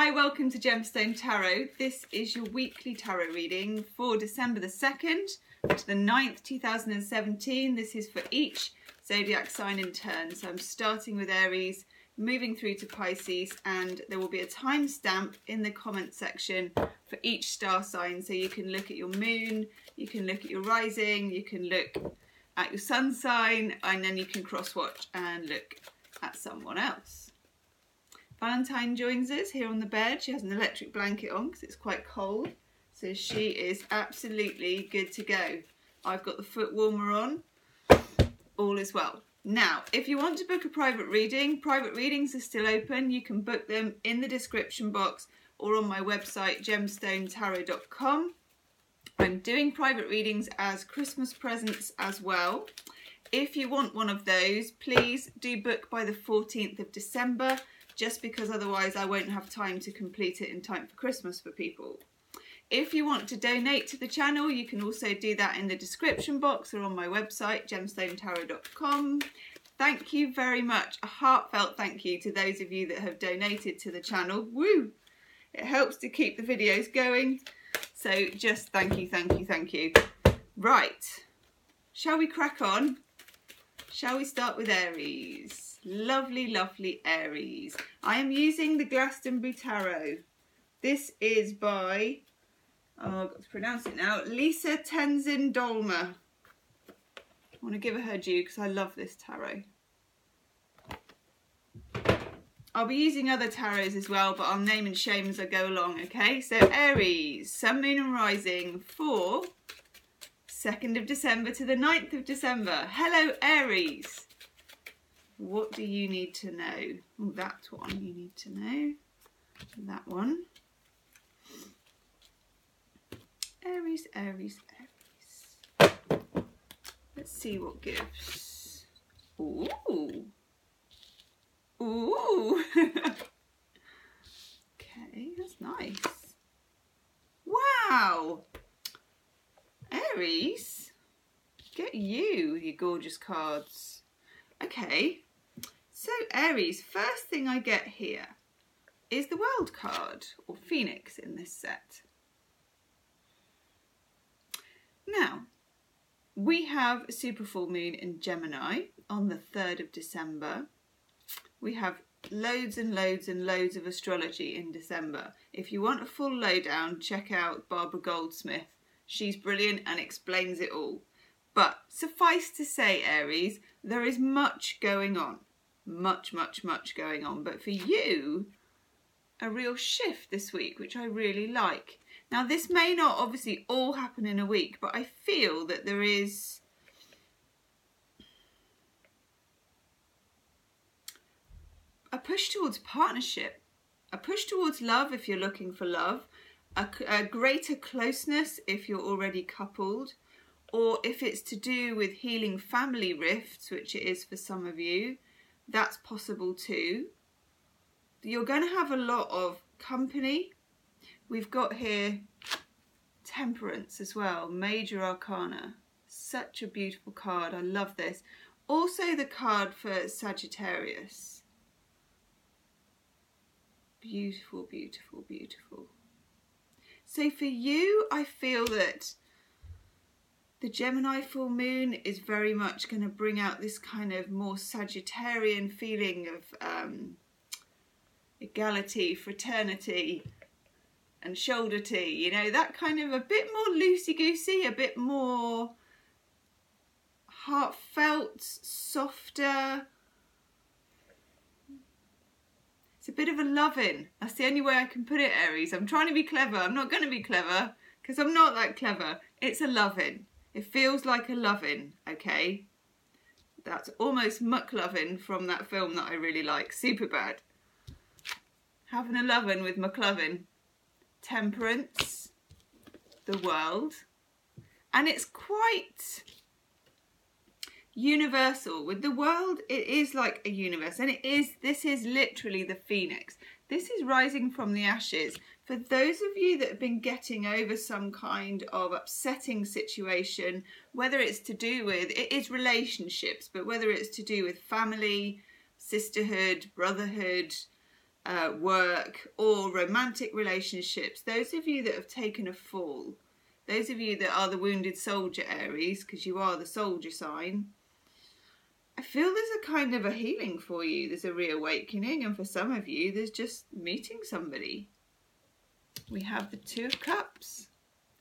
Hi, welcome to Gemstone Tarot. This is your weekly tarot reading for December the 2nd to the 9th, 2017. This is for each zodiac sign in turn. So I'm starting with Aries, moving through to Pisces, and there will be a timestamp in the comment section for each star sign. So you can look at your moon, you can look at your rising, you can look at your sun sign, and then you can cross-watch and look at someone else. Valentine joins us here on the bed. She has an electric blanket on because it's quite cold. So she is absolutely good to go. I've got the foot warmer on. All is well. Now, if you want to book a private reading, private readings are still open. You can book them in the description box or on my website, gemstonetarot.com. I'm doing private readings as Christmas presents as well. If you want one of those, please do book by the 14th of December. Just because otherwise I won't have time to complete it in time for Christmas for people. If you want to donate to the channel, you can also do that in the description box or on my website, gemstonetarot.com. Thank you very much. A heartfelt thank you to those of you that have donated to the channel. Woo! It helps to keep the videos going. So just thank you, thank you, thank you. Right, shall we crack on? Shall we start with Aries? Lovely, lovely Aries. I am using the Glastonbury Tarot. This is by, I've got to pronounce it now, Lisa Tenzin Dolma. I want to give her due because I love this tarot. I'll be using other tarots as well, but I'll name and shame as I go along, okay? So Aries, Sun, Moon and Rising for 2nd of December to the 9th of December. Hello Aries. What do you need to know? Oh, that one you need to know. That one. Aries, Aries, Aries. Let's see what gives. Ooh. Ooh. Okay, that's nice. Wow. Aries. Get you, you gorgeous cards. Okay. So Aries, first thing I get here is the World card, or Phoenix in this set. Now, we have a super full moon in Gemini on the 3rd of December. We have loads and loads and loads of astrology in December. If you want a full lowdown, check out Barbara Goldsmith. She's brilliant and explains it all. But suffice to say, Aries, there is much going on. Much going on. But for you, a real shift this week, which I really like. Now, this may not obviously all happen in a week, but I feel that there is a push towards partnership, a push towards love if you're looking for love, a greater closeness if you're already coupled, or if it's to do with healing family rifts, which it is for some of you, that's possible too. You're going to have a lot of company. We've got here Temperance as well, Major Arcana. Such a beautiful card. I love this. Also the card for Sagittarius. Beautiful, beautiful, beautiful. So for you, I feel that the Gemini full moon is very much going to bring out this kind of more Sagittarian feeling of equality, fraternity and shoulder tea, you know, that kind of a bit more loosey-goosey, a bit more heartfelt, softer. It's a bit of a loving. That's the only way I can put it, Aries. I'm trying to be clever. I'm not going to be clever because I'm not that clever. It's a loving. It feels like a loving, okay? That's almost muck loving from that film that I really like, Superbad. Having a loving with McLovin. Temperance, the World, and it's quite universal. With the World, it is like a universe, and this is literally the Phoenix. This is rising from the ashes. For those of you that have been getting over some kind of upsetting situation, whether it's to do with, it is relationships, but whether it's to do with family, sisterhood, brotherhood, work or romantic relationships, those of you that have taken a fall, those of you that are the wounded soldier Aries, because you are the soldier sign, I feel there's a kind of a healing for you. There's a reawakening, and for some of you there's just meeting somebody. We have the Two of Cups,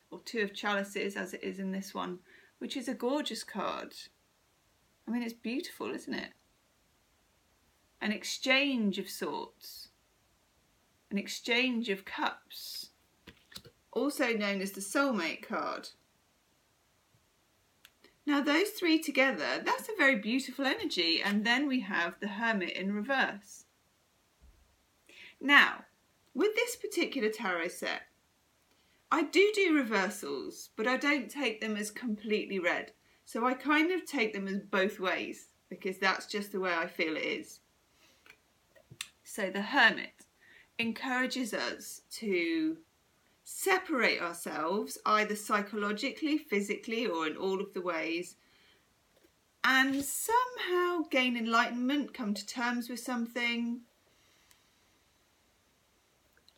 or Two of Chalices as it is in this one, which is a gorgeous card. I mean, it's beautiful, isn't it? An exchange of sorts, an exchange of cups, also known as the soulmate card. Now those three together, that's a very beautiful energy. And then we have the Hermit in reverse. Now, with this particular tarot set, I do reversals, but I don't take them as completely read. So I kind of take them as both ways, because that's just the way I feel it is. So the Hermit encourages us to separate ourselves, either psychologically, physically, or in all of the ways, and somehow gain enlightenment, come to terms with something.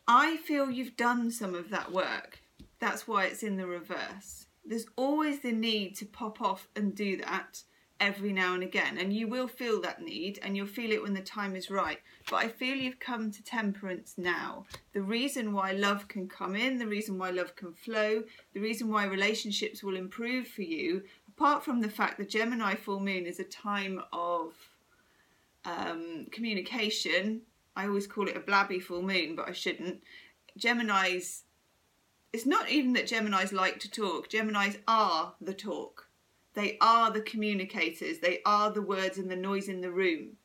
I feel you've done some of that work. That's why it's in the reverse. There's always the need to pop off and do that every now and again, and you will feel that need, and you'll feel it when the time is right. But I feel you've come to temperance now. The reason why love can come in, the reason why love can flow, the reason why relationships will improve for you, apart from the fact that Gemini full moon is a time of communication. I always call it a blabby full moon, but I shouldn't. Geminis, it's not even that Geminis like to talk. Geminis are the talk. They are the communicators. They are the words and the noise in the room.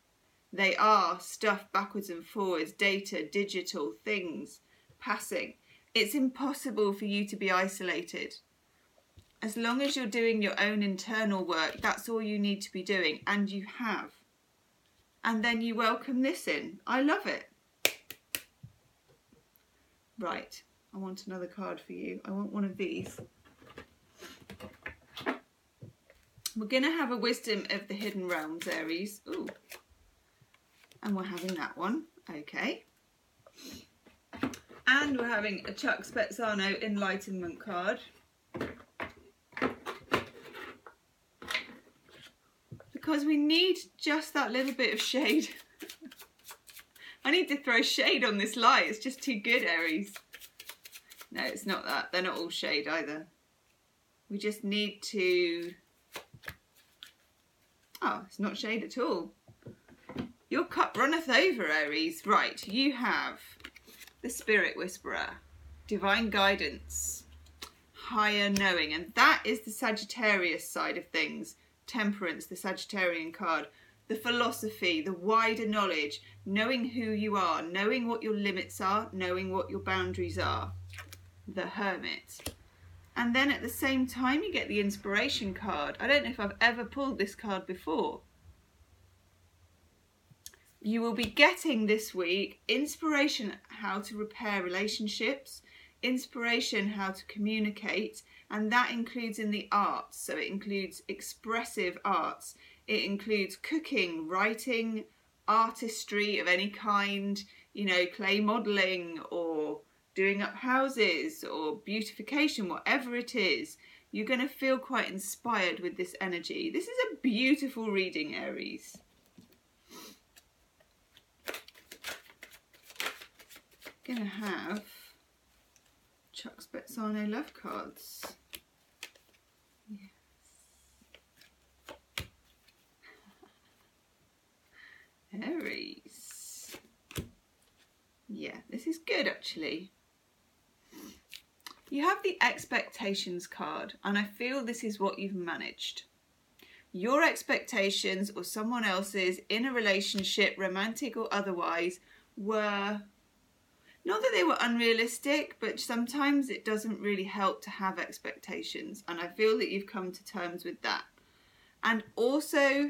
They are stuff backwards and forwards, data, digital, things, passing. It's impossible for you to be isolated. As long as you're doing your own internal work, that's all you need to be doing, and you have. And then you welcome this in. I love it. Right, I want another card for you. I want one of these. We're going to have a Wisdom of the Hidden Realms, Aries. Ooh. And we're having that one. Okay. And we're having a Chuck Spezzano Enlightenment card. Because we need just that little bit of shade. I need to throw shade on this light. It's just too good, Aries. No, it's not that. They're not all shade either. We just need to... Oh, it's not shade at all. Your cup runneth over, Aries. Right, you have the Spirit Whisperer, Divine Guidance, Higher Knowing, and that is the Sagittarius side of things. Temperance, the Sagittarian card. The philosophy, the wider knowledge, knowing who you are, knowing what your limits are, knowing what your boundaries are. The Hermit. And then at the same time you get the Inspiration card. I don't know if I've ever pulled this card before. You will be getting this week inspiration how to repair relationships, inspiration how to communicate, and that includes in the arts. So it includes expressive arts. It includes cooking, writing, artistry of any kind, you know, clay modelling or doing up houses or beautification, whatever it is. You're going to feel quite inspired with this energy. This is a beautiful reading, Aries. Going to have Chuck Spezzano love cards. Yes. Aries. Yeah, this is good actually. You have the Expectations card, and I feel this is what you've managed. Your expectations or someone else's in a relationship, romantic or otherwise, were, not that they were unrealistic, but sometimes it doesn't really help to have expectations, and I feel that you've come to terms with that. And also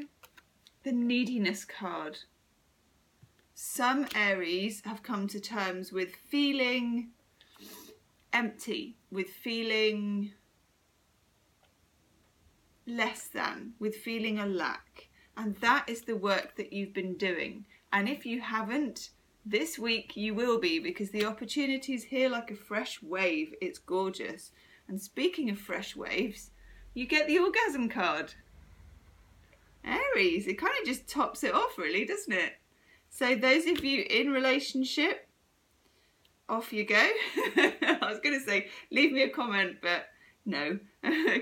the Neediness card. Some Aries have come to terms with feeling empty, with feeling less than, with feeling a lack. And that is the work that you've been doing. And if you haven't, This week you will be, because the opportunity is here like a fresh wave. It's gorgeous. And speaking of fresh waves, you get the orgasm card. Aries, it kind of just tops it off really, doesn't it? So those of you in relationship, off you go. I was going to say, leave me a comment, but no,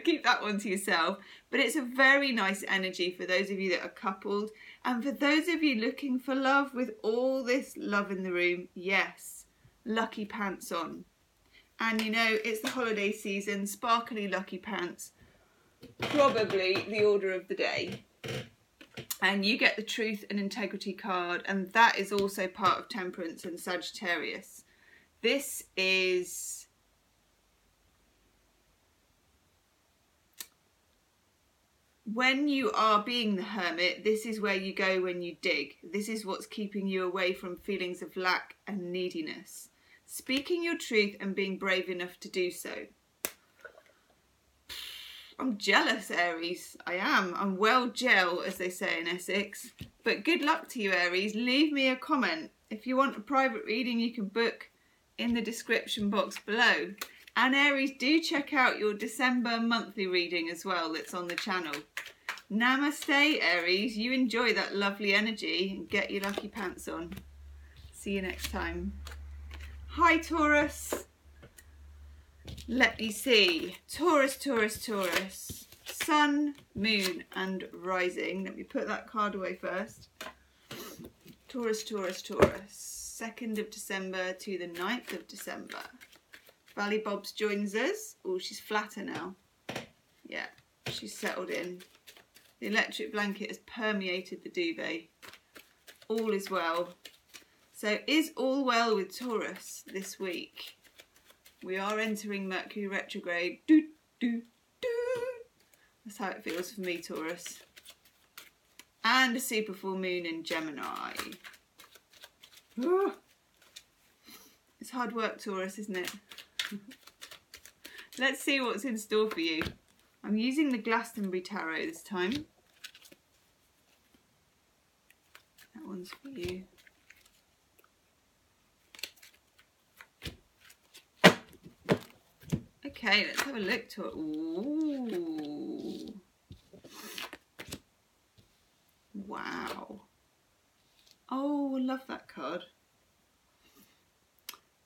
keep that one to yourself. But it's a very nice energy for those of you that are coupled. And for those of you looking for love, with all this love in the room, yes, lucky pants on. And you know, it's the holiday season, sparkly lucky pants, probably the order of the day. And you get the Truth and Integrity card, and that is also part of Temperance and Sagittarius. This is when you are being the hermit, this is where you go when you dig. This is what's keeping you away from feelings of lack and neediness. Speaking your truth and being brave enough to do so. I'm jealous, Aries. I am. I'm well gel, as they say in Essex. But good luck to you, Aries. Leave me a comment. If you want a private reading, you can book in the description box below. And Aries, do check out your December monthly reading as well that's on the channel. Namaste, Aries. You enjoy that lovely energy and get your lucky pants on. See you next time. Hi, Taurus. Let me see. Taurus, Taurus, Taurus. Sun, Moon and Rising. Let me put that card away first. Taurus, Taurus, Taurus. 2nd of December to the 9th of December. Valley Bobs joins us. Oh, she's flatter now. Yeah, she's settled in. The electric blanket has permeated the duvet. All is well. So is all well with Taurus this week? We are entering Mercury retrograde. Doo, doo, doo. That's how it feels for me, Taurus. And a super full moon in Gemini. Oh. It's hard work, Taurus, isn't it? Let's see what's in store for you. I'm using the Glastonbury Tarot this time. That one's for you. Okay, let's have a look to it. Ooh. Wow. Oh, I love that card.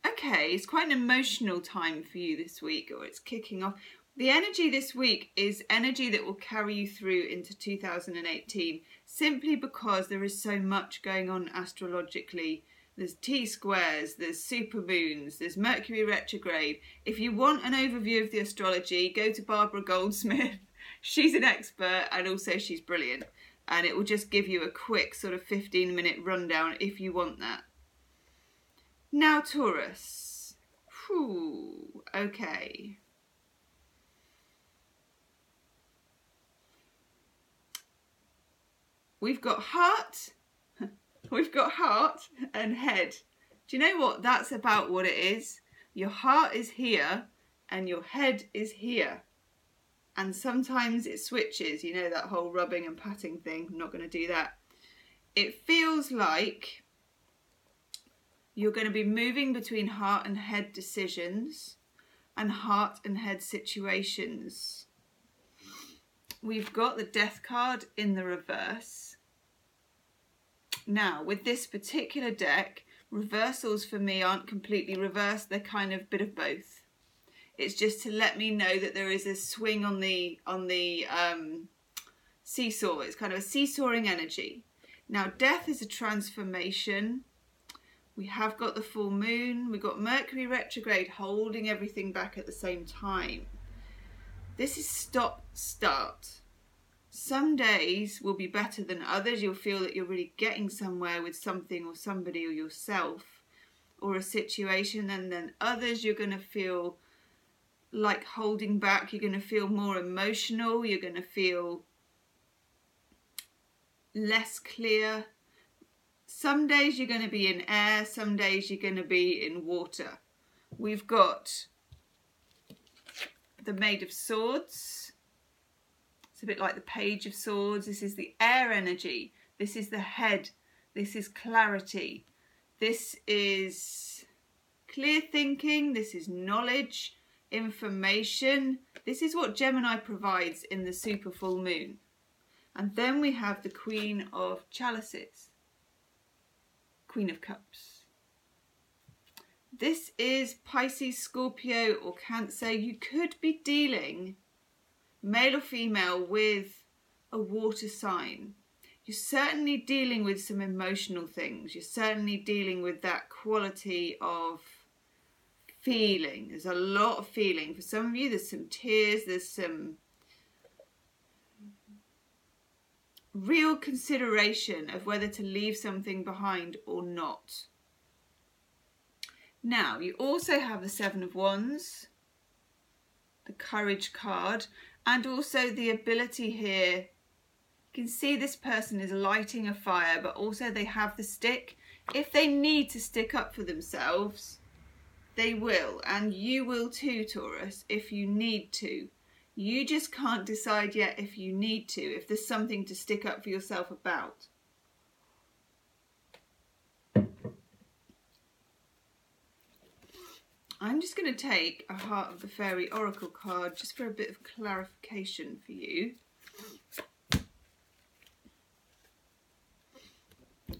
Okay, it's quite an emotional time for you this week, or it's kicking off. The energy this week is energy that will carry you through into 2018, simply because there is so much going on astrologically. There's T-squares, there's supermoons, there's Mercury retrograde. If you want an overview of the astrology, go to Barbara Goldsmith. She's an expert and also she's brilliant. And it will just give you a quick sort of 15-minute rundown if you want that. Now, Taurus. Whew, okay. We've got heart. We've got heart and head. Do you know what? That's about what it is. Your heart is here and your head is here. And sometimes it switches, you know, that whole rubbing and patting thing. I'm not going to do that. It feels like you're going to be moving between heart and head decisions and heart and head situations. We've got the Death card in the reverse. Now, with this particular deck, reversals for me aren't completely reversed. They're kind of a bit of both. It's just to let me know that there is a swing on the seesaw. It's kind of a seesawing energy. Now, Death is a transformation. We have got the full moon. We've got Mercury retrograde holding everything back at the same time. This is stop, start. Some days will be better than others. You'll feel that you're really getting somewhere with something or somebody or yourself or a situation, and then others you're going to feel like holding back. You're going to feel more emotional. You're going to feel less clear. Some days you're going to be in air. Some days you're going to be in water. We've got the Maid of Swords. It's a bit like the Page of Swords. This is the air energy. This is the head. This is clarity. This is clear thinking, this is knowledge, information. This is what Gemini provides in the super full moon. And then we have the Queen of Chalices, Queen of Cups. This is Pisces, Scorpio or Cancer. You could be dealing, male or female, with a water sign. You're certainly dealing with some emotional things. You're certainly dealing with that quality of feeling. There's a lot of feeling. For some of you, there's some tears, there's some real consideration of whether to leave something behind or not. Now, you also have the Seven of Wands, the Courage card, and also the ability here. You can see this person is lighting a fire, but also they have the stick. If they need to stick up for themselves, they will, and you will too, Taurus, if you need to. You just can't decide yet if you need to, if there's something to stick up for yourself about. I'm just going to take a Heart of the Fairy Oracle card just for a bit of clarification for you.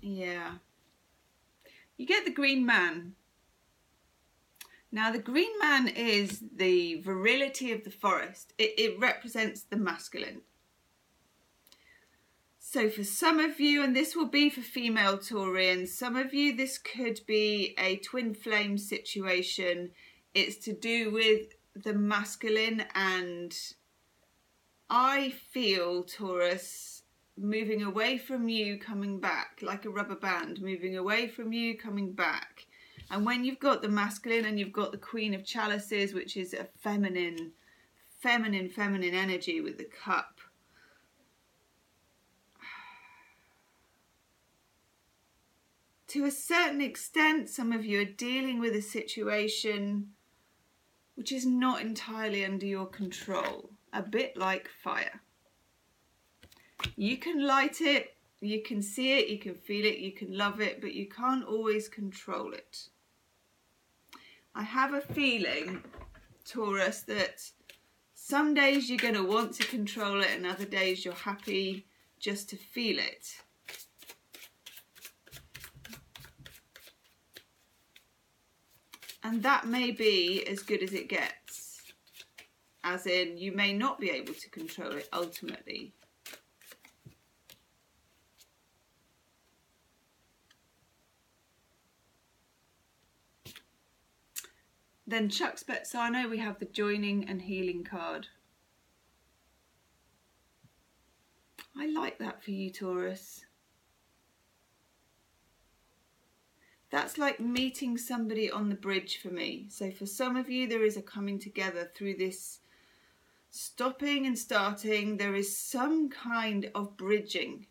Yeah. You get the Green Man. Now, the Green Man is the virility of the forest. It represents the masculine. So for some of you, and this will be for female Taurians, some of you this could be a twin flame situation. It's to do with the masculine, and I feel, Taurus, moving away from you, coming back, like a rubber band, moving away from you, coming back. And when you've got the masculine and you've got the Queen of Chalices, which is a feminine energy with the cup. To a certain extent, some of you are dealing with a situation which is not entirely under your control, a bit like fire. You can light it, you can see it, you can feel it, you can love it, but you can't always control it. I have a feeling, Taurus, that some days you're going to want to control it and other days you're happy just to feel it. And that may be as good as it gets. As in, you may not be able to control it ultimately. Then Chuck Spezzano, we have the Joining and Healing card. I like that for you, Taurus. That's like meeting somebody on the bridge for me. So for some of you, there is a coming together through this stopping and starting. There is some kind of bridging.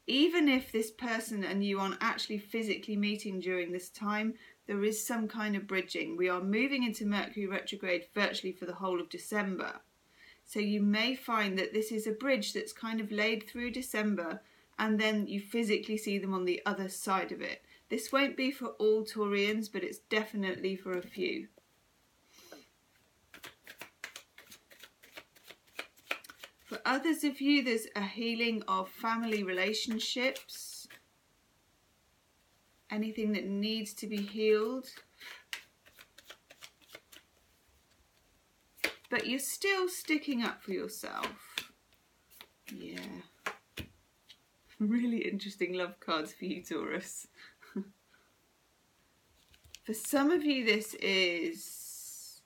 Even if this person and you aren't actually physically meeting during this time, there is some kind of bridging. We are moving into Mercury retrograde virtually for the whole of December. So you may find that this is a bridge that's kind of laid through December, and then you physically see them on the other side of it. This won't be for all Taurians, but it's definitely for a few. For others of you, there's a healing of family relationships. Anything that needs to be healed. But you're still sticking up for yourself. Yeah. Really interesting love cards for you, Taurus. For some of you, this is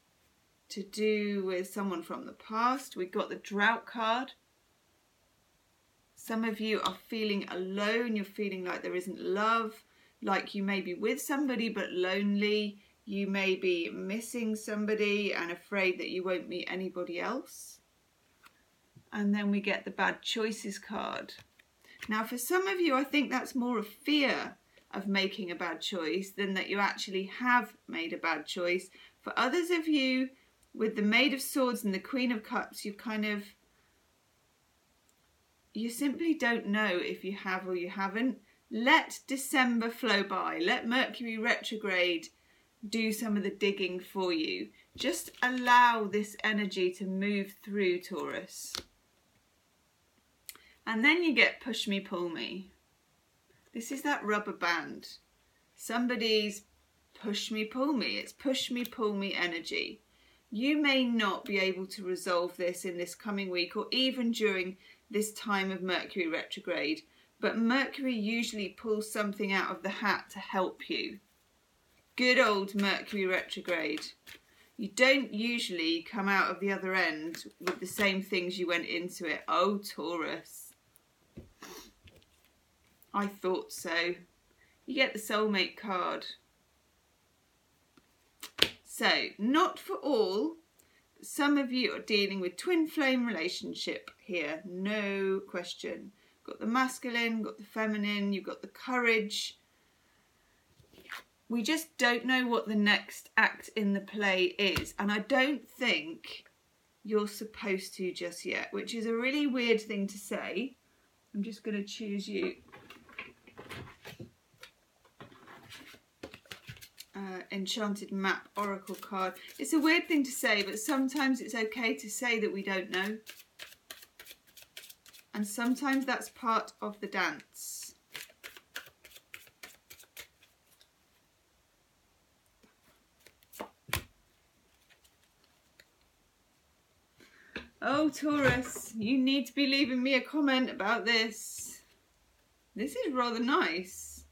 to do with someone from the past. We've got the Drought card. Some of you are feeling alone. You're feeling like there isn't love. Like you may be with somebody but lonely. You may be missing somebody and afraid that you won't meet anybody else. And then we get the Bad Choices card. Now for some of you, I think that's more a fear of making a bad choice than that you actually have made a bad choice. For others of you, with the Maid of Swords and the Queen of Cups, you simply don't know if you have or you haven't. let December flow by. Let Mercury retrograde do some of the digging for you. Just allow this energy to move through, Taurus. And then you get push me, pull me. This is that rubber band. Somebody's push me, pull me. It's push me, pull me energy. You may not be able to resolve this in this coming week or even during this time of Mercury retrograde, but Mercury usually pulls something out of the hat to help you. Good old Mercury retrograde. You don't usually come out of the other end with the same things you went into it. Oh, Taurus. I thought so. You get the soulmate card. So, not for all. Some of you are dealing with twin flame relationship here. No question. Got the masculine, got the feminine, you've got the courage. We just don't know what the next act in the play is. And I don't think you're supposed to just yet, which is a really weird thing to say. I'm just going to choose you. Enchanted Map Oracle card. It's a weird thing to say, but sometimes it's okay to say that we don't know. And sometimes that's part of the dance. Oh, Taurus, you need to be leaving me a comment about this. This is rather nice.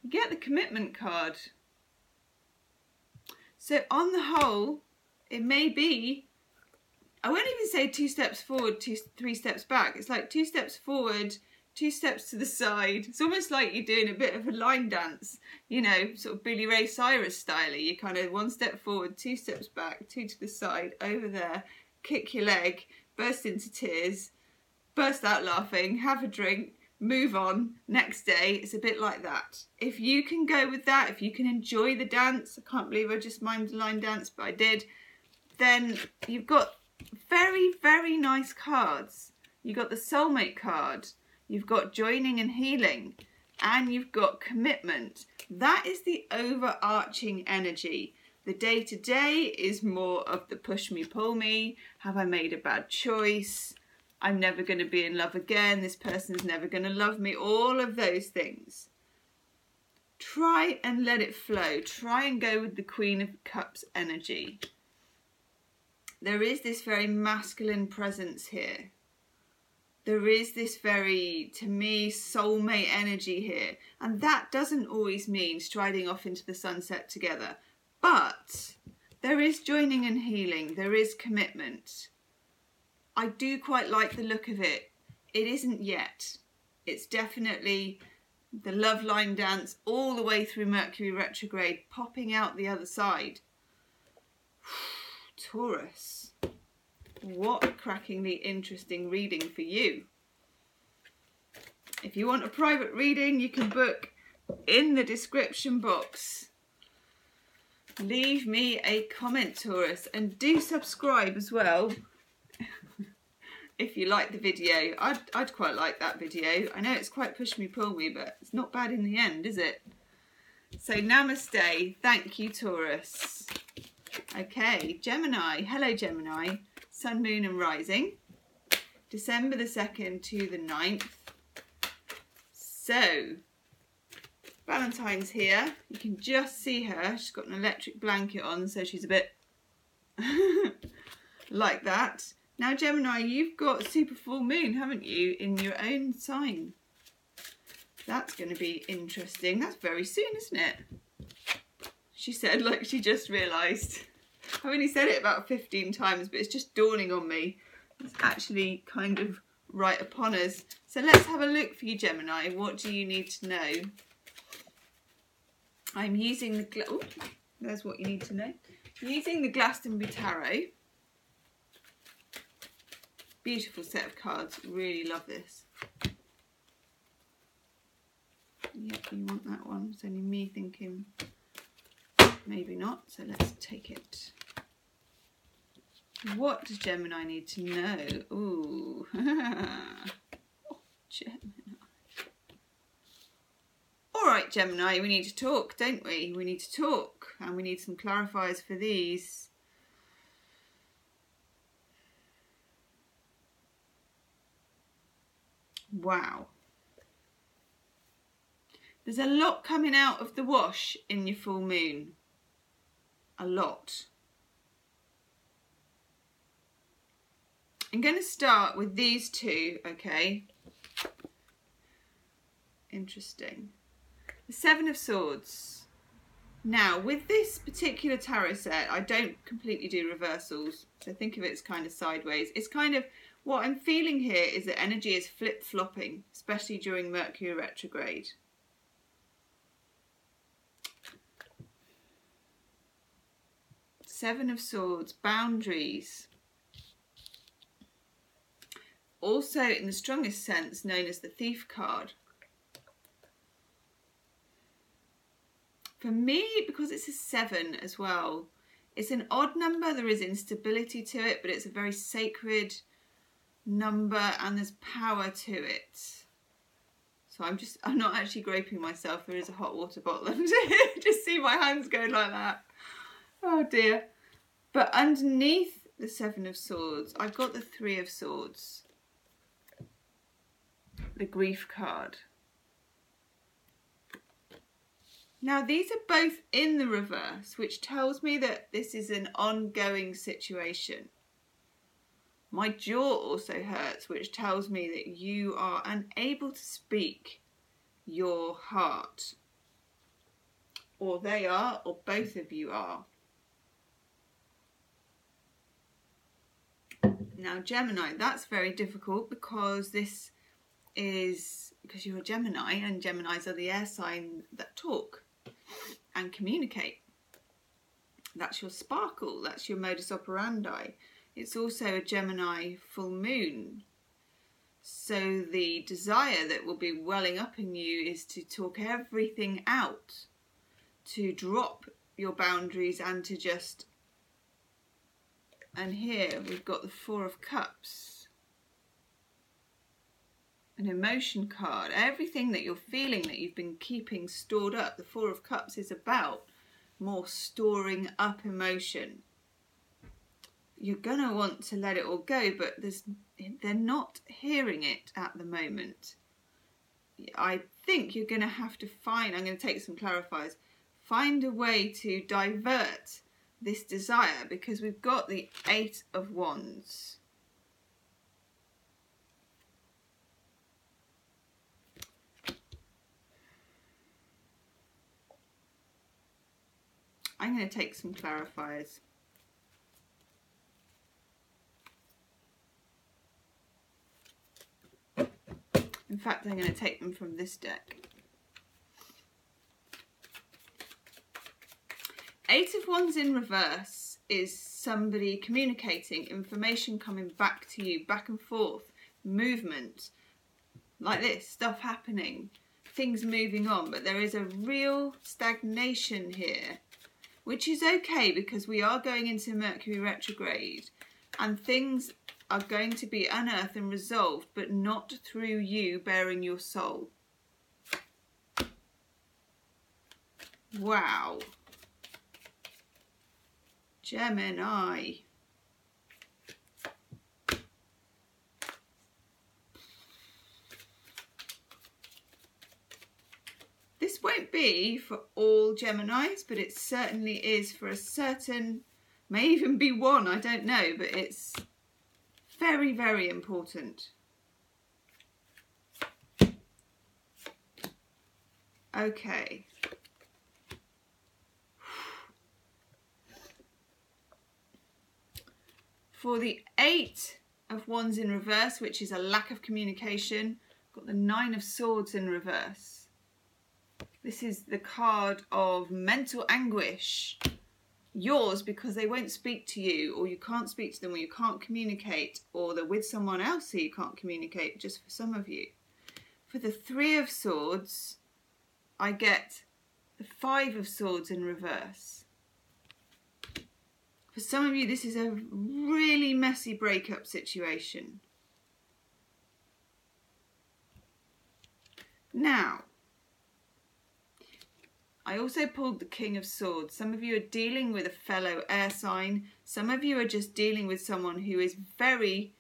You get the commitment card. So on the whole, it may be, I won't even say 2 steps forward, 3 steps back. It's like 2 steps forward, 2 steps to the side. It's almost like you're doing a bit of a line dance, you know, sort of Billy Ray Cyrus style. You kind of 1 step forward, 2 steps back, 2 to the side, over there, kick your leg, burst into tears, burst out laughing, have a drink, move on, next day. It's a bit like that. If you can go with that, if you can enjoy the dance, I can't believe I just mimed a line dance, but I did, then you've got very, very nice cards. You've got the soulmate card, you've got joining and healing, and you've got commitment. That is the overarching energy. The day-to-day is more of the push me, pull me. Have I made a bad choice? I'm never going to be in love again. This person's never going to love me. All of those things. Try and let it flow. Try and go with the Queen of Cups energy. There is this very masculine presence here. There is this very, to me, soulmate energy here. And that doesn't always mean striding off into the sunset together. But there is joining and healing. There is commitment. I do quite like the look of it. It isn't yet. It's definitely the love line dance all the way through Mercury retrograde, popping out the other side. Taurus, what a crackingly interesting reading for you. If you want a private reading, you can book in the description box. Leave me a comment, Taurus, and do subscribe as well. If you like the video, I'd quite like that video. I know it's quite push me, pull me, but it's not bad in the end, is it? So namaste. Thank you, Taurus. Okay, Gemini. Hello, Gemini. Sun, Moon and Rising. December the 2nd to the 9th. So, Valentine's here. You can just see her. She's got an electric blanket on, so she's a bit like that. Now, Gemini, you've got super full moon, haven't you, in your own sign? That's going to be interesting. That's very soon, isn't it? She said, like she just realised. I've only said it about 15 times, but it's just dawning on me. It's actually kind of right upon us. So let's have a look for you, Gemini. What do you need to know? I'm using the... Oh, there's what you need to know. Using the Glastonbury Tarot. Beautiful set of cards. Really love this. Yep, you want that one. It's only me thinking maybe not. So let's take it. What does Gemini need to know? Ooh. Oh, Gemini. Gemini, we need to talk, don't we? We need to talk, and we need some clarifiers for these. Wow. There's a lot coming out of the wash in your full moon. A lot. I'm going to start with these two, okay? Interesting. The Seven of Swords. Now, with this particular tarot set, I don't completely do reversals, so think of it as kind of sideways. It's kind of, what I'm feeling here is that energy is flip-flopping, especially during Mercury retrograde. Seven of Swords, boundaries. Also, in the strongest sense, known as the Thief card. For me, because it's a 7 as well, it's an odd number. There is instability to it, but it's a very sacred number and there's power to it. So I'm not actually groping myself. There is a hot water bottle. Just see my hands go like that. Oh dear. But underneath the Seven of Swords, I've got the Three of Swords. The Grief card. Now these are both in the reverse, which tells me that this is an ongoing situation. My jaw also hurts, which tells me that you are unable to speak your heart. Or they are, or both of you are. Now Gemini, that's very difficult because because you're a Gemini and Geminis are the air sign that talk and communicate. That's your sparkle, that's your modus operandi. It's also a Gemini full moon. So the desire that will be welling up in you is to talk everything out, to drop your boundaries and to just... And here we've got the Four of Cups. An emotion card. Everything that you're feeling that you've been keeping stored up. The Four of Cups is about more storing up emotion. You're going to want to let it all go, but they're not hearing it at the moment. I think you're going to have to find, I'm going to take some clarifiers, find a way to divert this desire, because we've got the Eight of Wands. I'm going to take some clarifiers. In fact, I'm going to take them from this deck. Eight of Wands in reverse is somebody communicating, information coming back to you, back and forth, movement, like this, stuff happening, things moving on, but there is a real stagnation here, which is okay because we are going into Mercury retrograde and things are going to be unearthed and resolved, but not through you bearing your soul. Wow. Gemini. This won't be for all Geminis, but it certainly is for a certain, may even be one, I don't know, but it's very, very important. Okay. For the Eight of Wands in reverse, which is a lack of communication, got the Nine of Swords in reverse. This is the card of mental anguish. Yours because they won't speak to you, or you can't speak to them, or you can't communicate, or they're with someone else who you can't communicate, just for some of you. For the Three of Swords, I get the Five of Swords in reverse. For some of you, this is a really messy breakup situation. Now, I also pulled the King of Swords. Some of you are dealing with a fellow air sign. Some of you are just dealing with someone who is very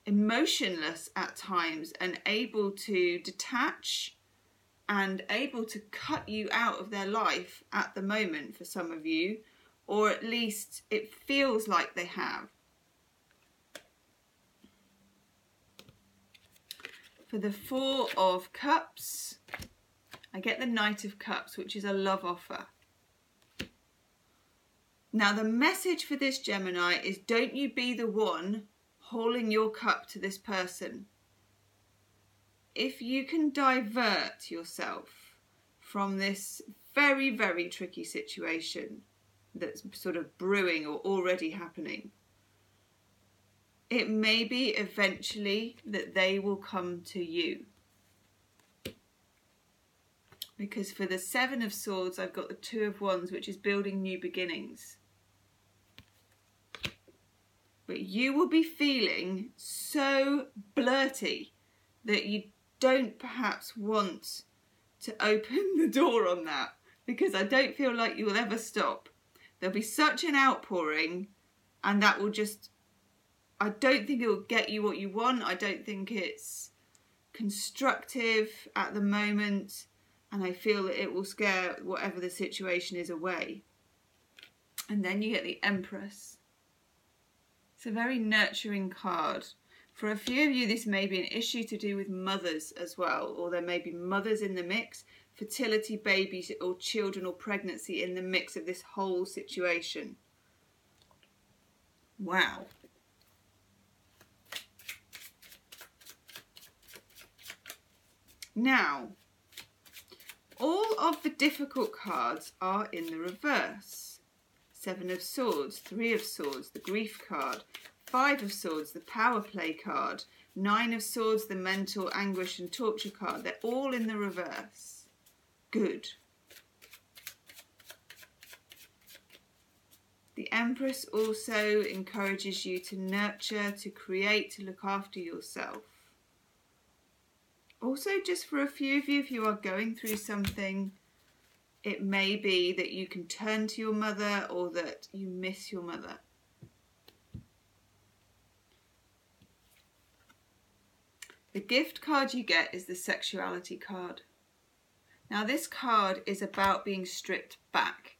emotionless at times and able to detach and able to cut you out of their life at the moment for some of you, or at least it feels like they have. For the Four of Cups, I get the Knight of Cups, which is a love offer. Now the message for this, Gemini, is don't you be the one hauling your cup to this person. If you can divert yourself from this very, very tricky situation that's sort of brewing or already happening, it may be eventually that they will come to you. Because for the Seven of Swords, I've got the Two of Wands, which is building new beginnings. But you will be feeling so blurty that you don't perhaps want to open the door on that, because I don't feel like you will ever stop. There'll be such an outpouring, and that will just, I don't think it will get you what you want. I don't think it's constructive at the moment, and I feel that it will scare whatever the situation is away. And then you get the Empress. It's a very nurturing card. For a few of you, this may be an issue to do with mothers as well, or there may be mothers in the mix, fertility, babies or children or pregnancy in the mix of this whole situation. Wow. Now, all of the difficult cards are in the reverse. Seven of Swords, Three of Swords, the Grief card, Five of Swords, the Power Play card, Nine of Swords, the Mental Anguish and Torture card. They're all in the reverse. Good. The Empress also encourages you to nurture, to create, to look after yourself. Also, just for a few of you, if you are going through something, it may be that you can turn to your mother or that you miss your mother. The gift card you get is the Sexuality card. Now this card is about being stripped back.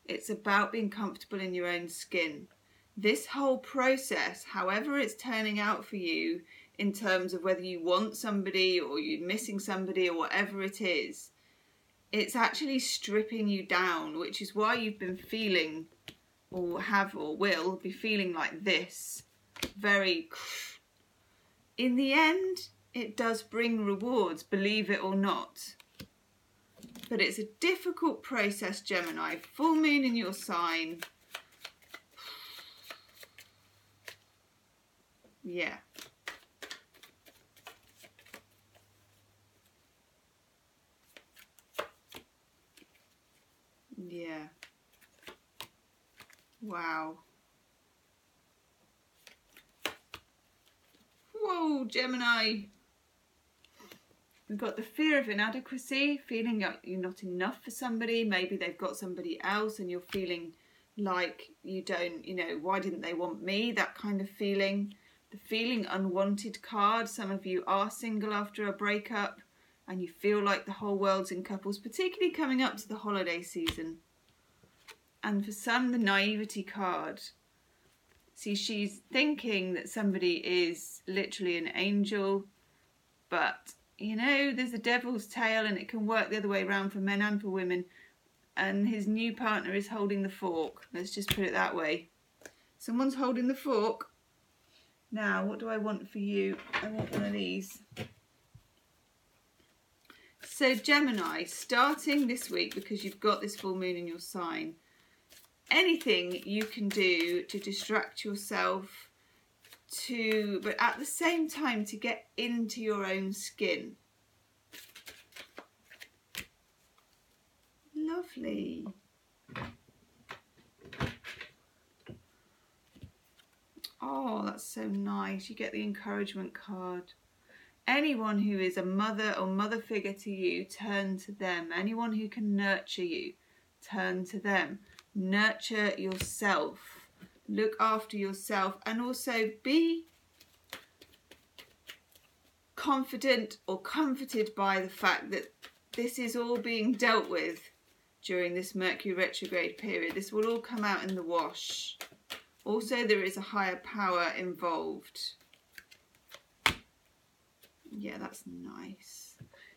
It's about being comfortable in your own skin. This whole process, however it's turning out for you, in terms of whether you want somebody or you're missing somebody or whatever it is, it's actually stripping you down, which is why you've been feeling, or have or will be feeling like this, very... In the end, it does bring rewards, believe it or not. But it's a difficult process, Gemini. Full moon in your sign. Yeah. Yeah. Wow. Whoa, Gemini. We've got the fear of inadequacy, feeling like you're not enough for somebody. Maybe they've got somebody else and you're feeling like you don't, why didn't they want me? That kind of feeling. The feeling unwanted card. Some of you are single after a breakup and you feel like the whole world's in couples, particularly coming up to the holiday season. And for some, the naivety card. See, she's thinking that somebody is literally an angel, but, there's a devil's tail and it can work the other way around for men and for women. And his new partner is holding the fork. Let's just put it that way. Someone's holding the fork. Now, what do I want for you? I want one of these. So, Gemini, starting this week, because you've got this full moon in your sign, anything you can do to distract yourself, but at the same time to get into your own skin. Lovely. Oh, that's so nice. You get the encouragement card. anyone who is a mother or mother figure to you, turn to them. Anyone who can nurture you, turn to them. Nurture yourself. Look after yourself, and also be confident or comforted by the fact that this is all being dealt with during this Mercury retrograde period. This will all come out in the wash. Also, there is a higher power involved. Yeah, that's nice.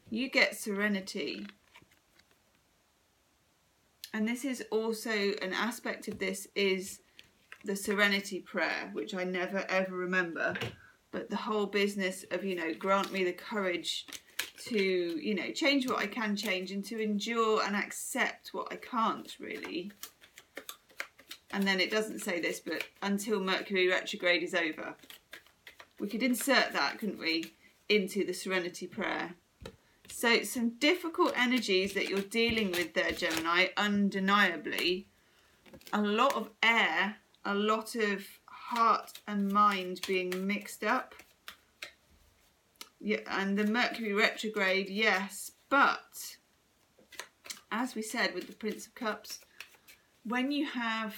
You get serenity. And this is also an aspect of this is the serenity prayer, which I never ever remember. But the whole business of, you know, grant me the courage to, you know, change what I can change and to endure and accept what I can't, really. And then it doesn't say this, but until Mercury retrograde is over. We could insert that, couldn't we, into the serenity prayer. So some difficult energies that you're dealing with there, Gemini, undeniably. A lot of air, a lot of heart and mind being mixed up. Yeah, and the Mercury retrograde, yes, but as we said with the Prince of Cups, when you have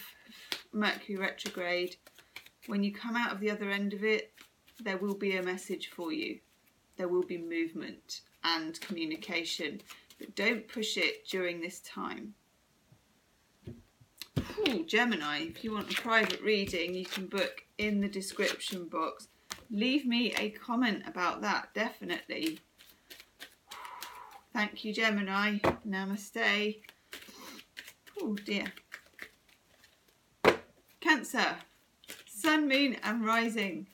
Mercury retrograde, when you come out of the other end of it, there will be a message for you. There will be movement and communication, but don't push it during this time. Ooh, Gemini, if you want a private reading, you can book in the description box. Leave me a comment about that, definitely. Thank you, Gemini. Namaste. Oh dear. Cancer, Sun, Moon and Rising.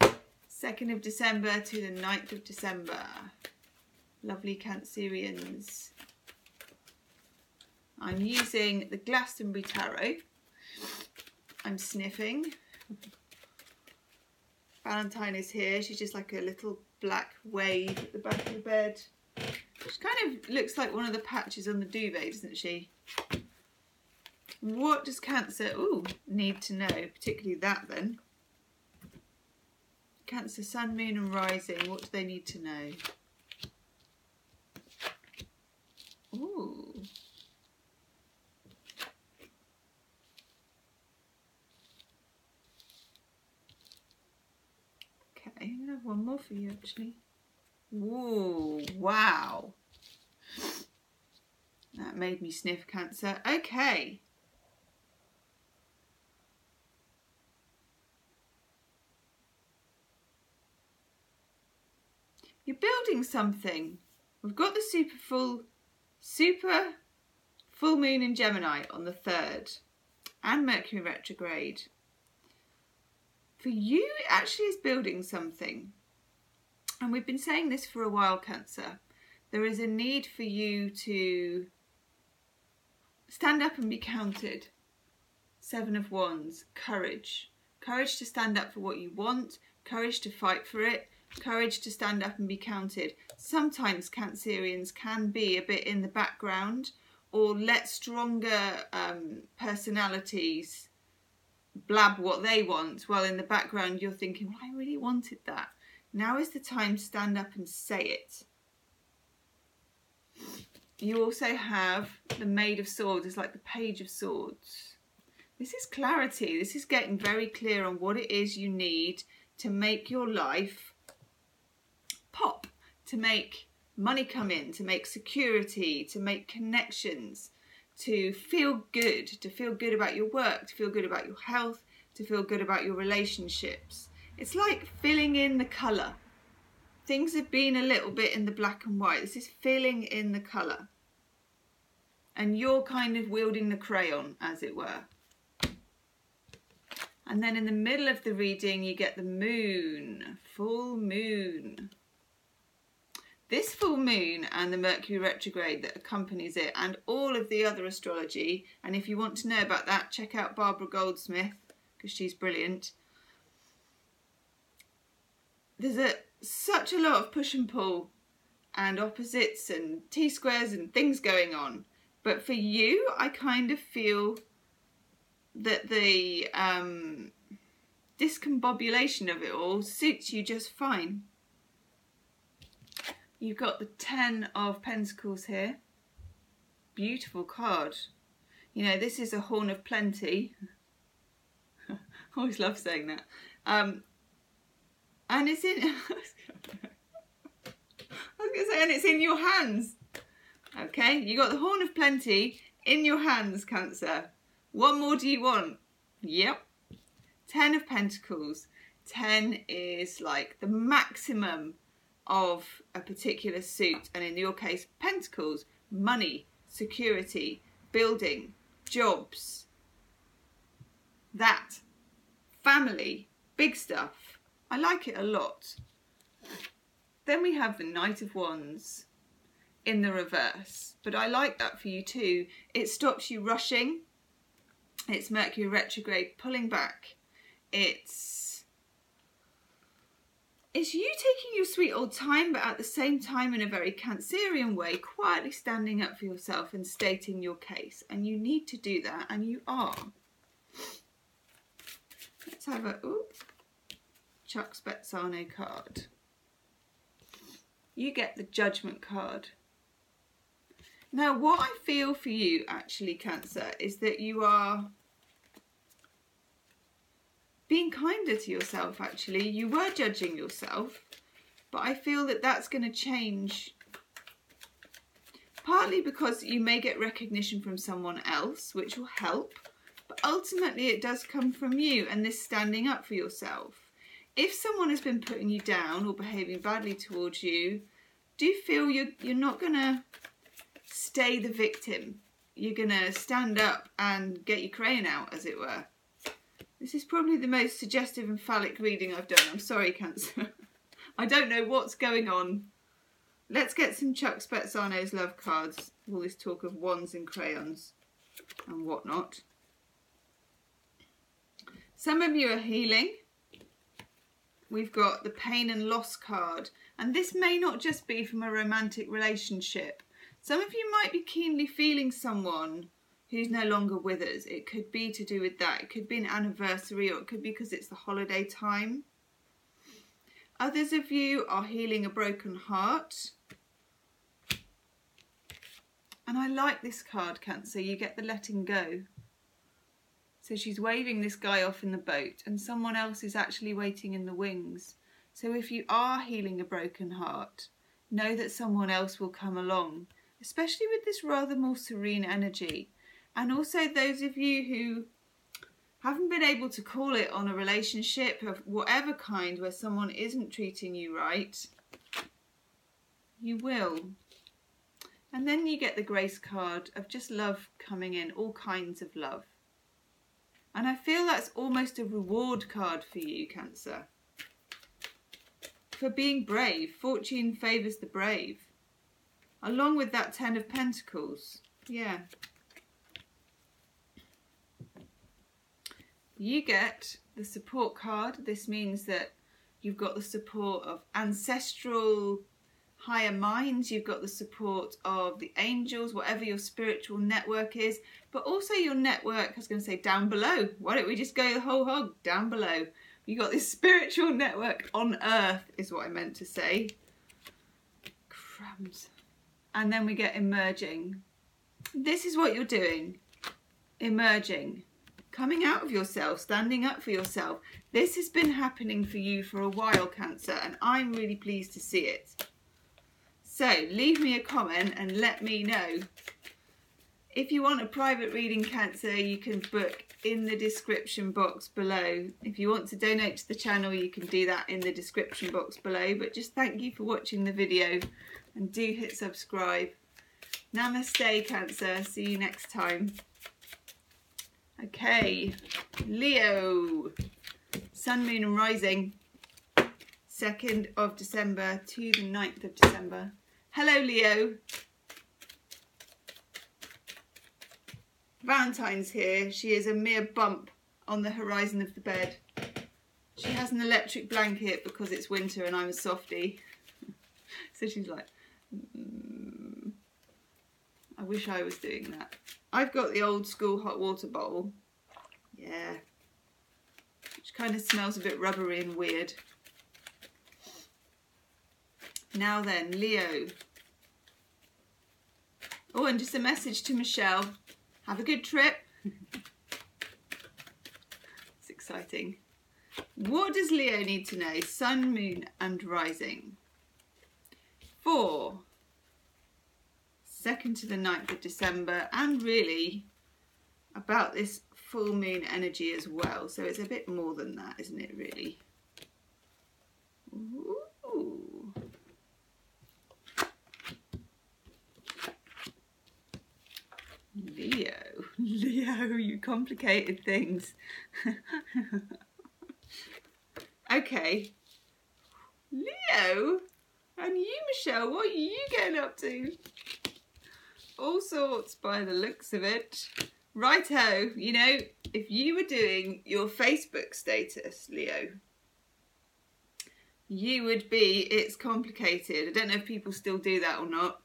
2nd of December to the 9th of December. Lovely Cancerians. I'm using the Glastonbury Tarot. I'm sniffing. Valentine is here. She's just like a little black wave at the back of the bed. She kind of looks like one of the patches on the duvet, doesn't she? What does Cancer need to know? Particularly that then. Cancer, Sun, Moon and Rising. What do they need to know? Ooh. Okay, I'm going to have one more for you actually. Ooh, wow. That made me sniff, Cancer. Okay. You're building something. We've got the super full moon in Gemini on the 3rd and Mercury retrograde. For you, it actually is building something. And we've been saying this for a while, Cancer. There is a need for you to stand up and be counted. 7 of Wands, courage. Courage to stand up for what you want, courage to fight for it, courage to stand up and be counted. Sometimes Cancerians can be a bit in the background or let stronger personalities blab what they want, while in the background you're thinking, well, I really wanted that. Now is the time to stand up and say it. You also have the Maid of Swords. It's like the Page of Swords. This is clarity. This is getting very clear on what it is you need to make your life pop, to make money come in, to make security, to make connections, to feel good about your work, to feel good about your health, to feel good about your relationships. It's like filling in the colour. Things have been a little bit in the black and white. This is filling in the colour. And you're kind of wielding the crayon, as it were. And then in the middle of the reading, you get the moon, full moon. This full moon and the Mercury retrograde that accompanies it and all of the other astrology, and if you want to know about that, check out Barbara Goldsmith, because she's brilliant. There's such a lot of push and pull and opposites and T-squares and things going on. But for you, I kind of feel that the discombobulation of it all suits you just fine. You've got the 10 of Pentacles here. Beautiful card. You know, this is a horn of plenty. I always love saying that. And it's in... I was going to say, and it's in your hands. Okay, you got the horn of plenty in your hands, Cancer. What more do you want? Yep. 10 of Pentacles. 10 is like the maximum of a particular suit, and in your case, Pentacles, money, security, building, jobs, that, family, big stuff. I like it a lot. Then we have the Knight of Wands in the reverse, but I like that for you too. It stops you rushing. It's Mercury retrograde pulling back. It's you taking your sweet old time, but at the same time in a very Cancerian way, quietly standing up for yourself and stating your case. And you need to do that, and you are. Let's have a Chuck Spezzano card. You get the Judgment card. Now, what I feel for you, actually, Cancer, is that you are being kinder to yourself, actually. You were judging yourself, but I feel that that's going to change. Partly because you may get recognition from someone else, which will help, but ultimately it does come from you and this standing up for yourself. If someone has been putting you down or behaving badly towards you, do you feel you're not going to stay the victim? You're going to stand up and get your crayon out, as it were. This is probably the most suggestive and phallic reading I've done. I'm sorry, Cancer. I don't know what's going on. Let's get some Chuck Spezzano's love cards. All this talk of wands and crayons and whatnot. Some of you are healing. We've got the pain and loss card. And this may not just be from a romantic relationship. Some of you might be keenly feeling someone who's no longer with us. It could be to do with that. It could be an anniversary, or it could be because it's the holiday time. Others of you are healing a broken heart. And I like this card, Cancer. You get the letting go. So she's waving this guy off in the boat, and someone else is actually waiting in the wings. So if you are healing a broken heart, know that someone else will come along, especially with this rather more serene energy. And also those of you who haven't been able to call it on a relationship of whatever kind where someone isn't treating you right, you will. And then you get the Grace card of just love coming in, all kinds of love. And I feel that's almost a reward card for you, Cancer. For being brave. Fortune favours the brave. Along with that 10 of Pentacles. Yeah. You get the support card. This means that you've got the support of ancestral higher minds, you've got the support of the angels, whatever your spiritual network is, but also your network, I was going to say down below. Why don't we just go the whole hog down below? You got this spiritual network on earth is what I meant to say. Crumbs. And then we get emerging. This is what you're doing. Emerging. Coming out of yourself, standing up for yourself. This has been happening for you for a while, Cancer, and I'm really pleased to see it. So leave me a comment and let me know. If you want a private reading, Cancer, you can book in the description box below. If you want to donate to the channel, you can do that in the description box below. But just thank you for watching the video and do hit subscribe. Namaste, Cancer. See you next time. Okay, Leo. Sun, Moon and Rising. 2nd of December to the 9th of December. Hello, Leo. Valentine's here. She is a mere bump on the horizon of the bed. She has an electric blanket because it's winter and I'm a softie. So she's like, I wish I was doing that. I've got the old school hot water bottle. Yeah. Which kind of smells a bit rubbery and weird. Now then, Leo. Oh, and just a message to Michelle. Have a good trip. It's exciting. What does Leo need to know? Sun, moon and rising. For 2nd to the 9th of December, and really about this full moon energy as well. So it's a bit more than that, isn't it, really? Ooh. Leo, you complicated things. Okay, Leo, and you, Michelle, what are you getting up to? All sorts by the looks of it. Righto, you know, if you were doing your Facebook status, Leo, you would be, it's complicated. I don't know if people still do that or not,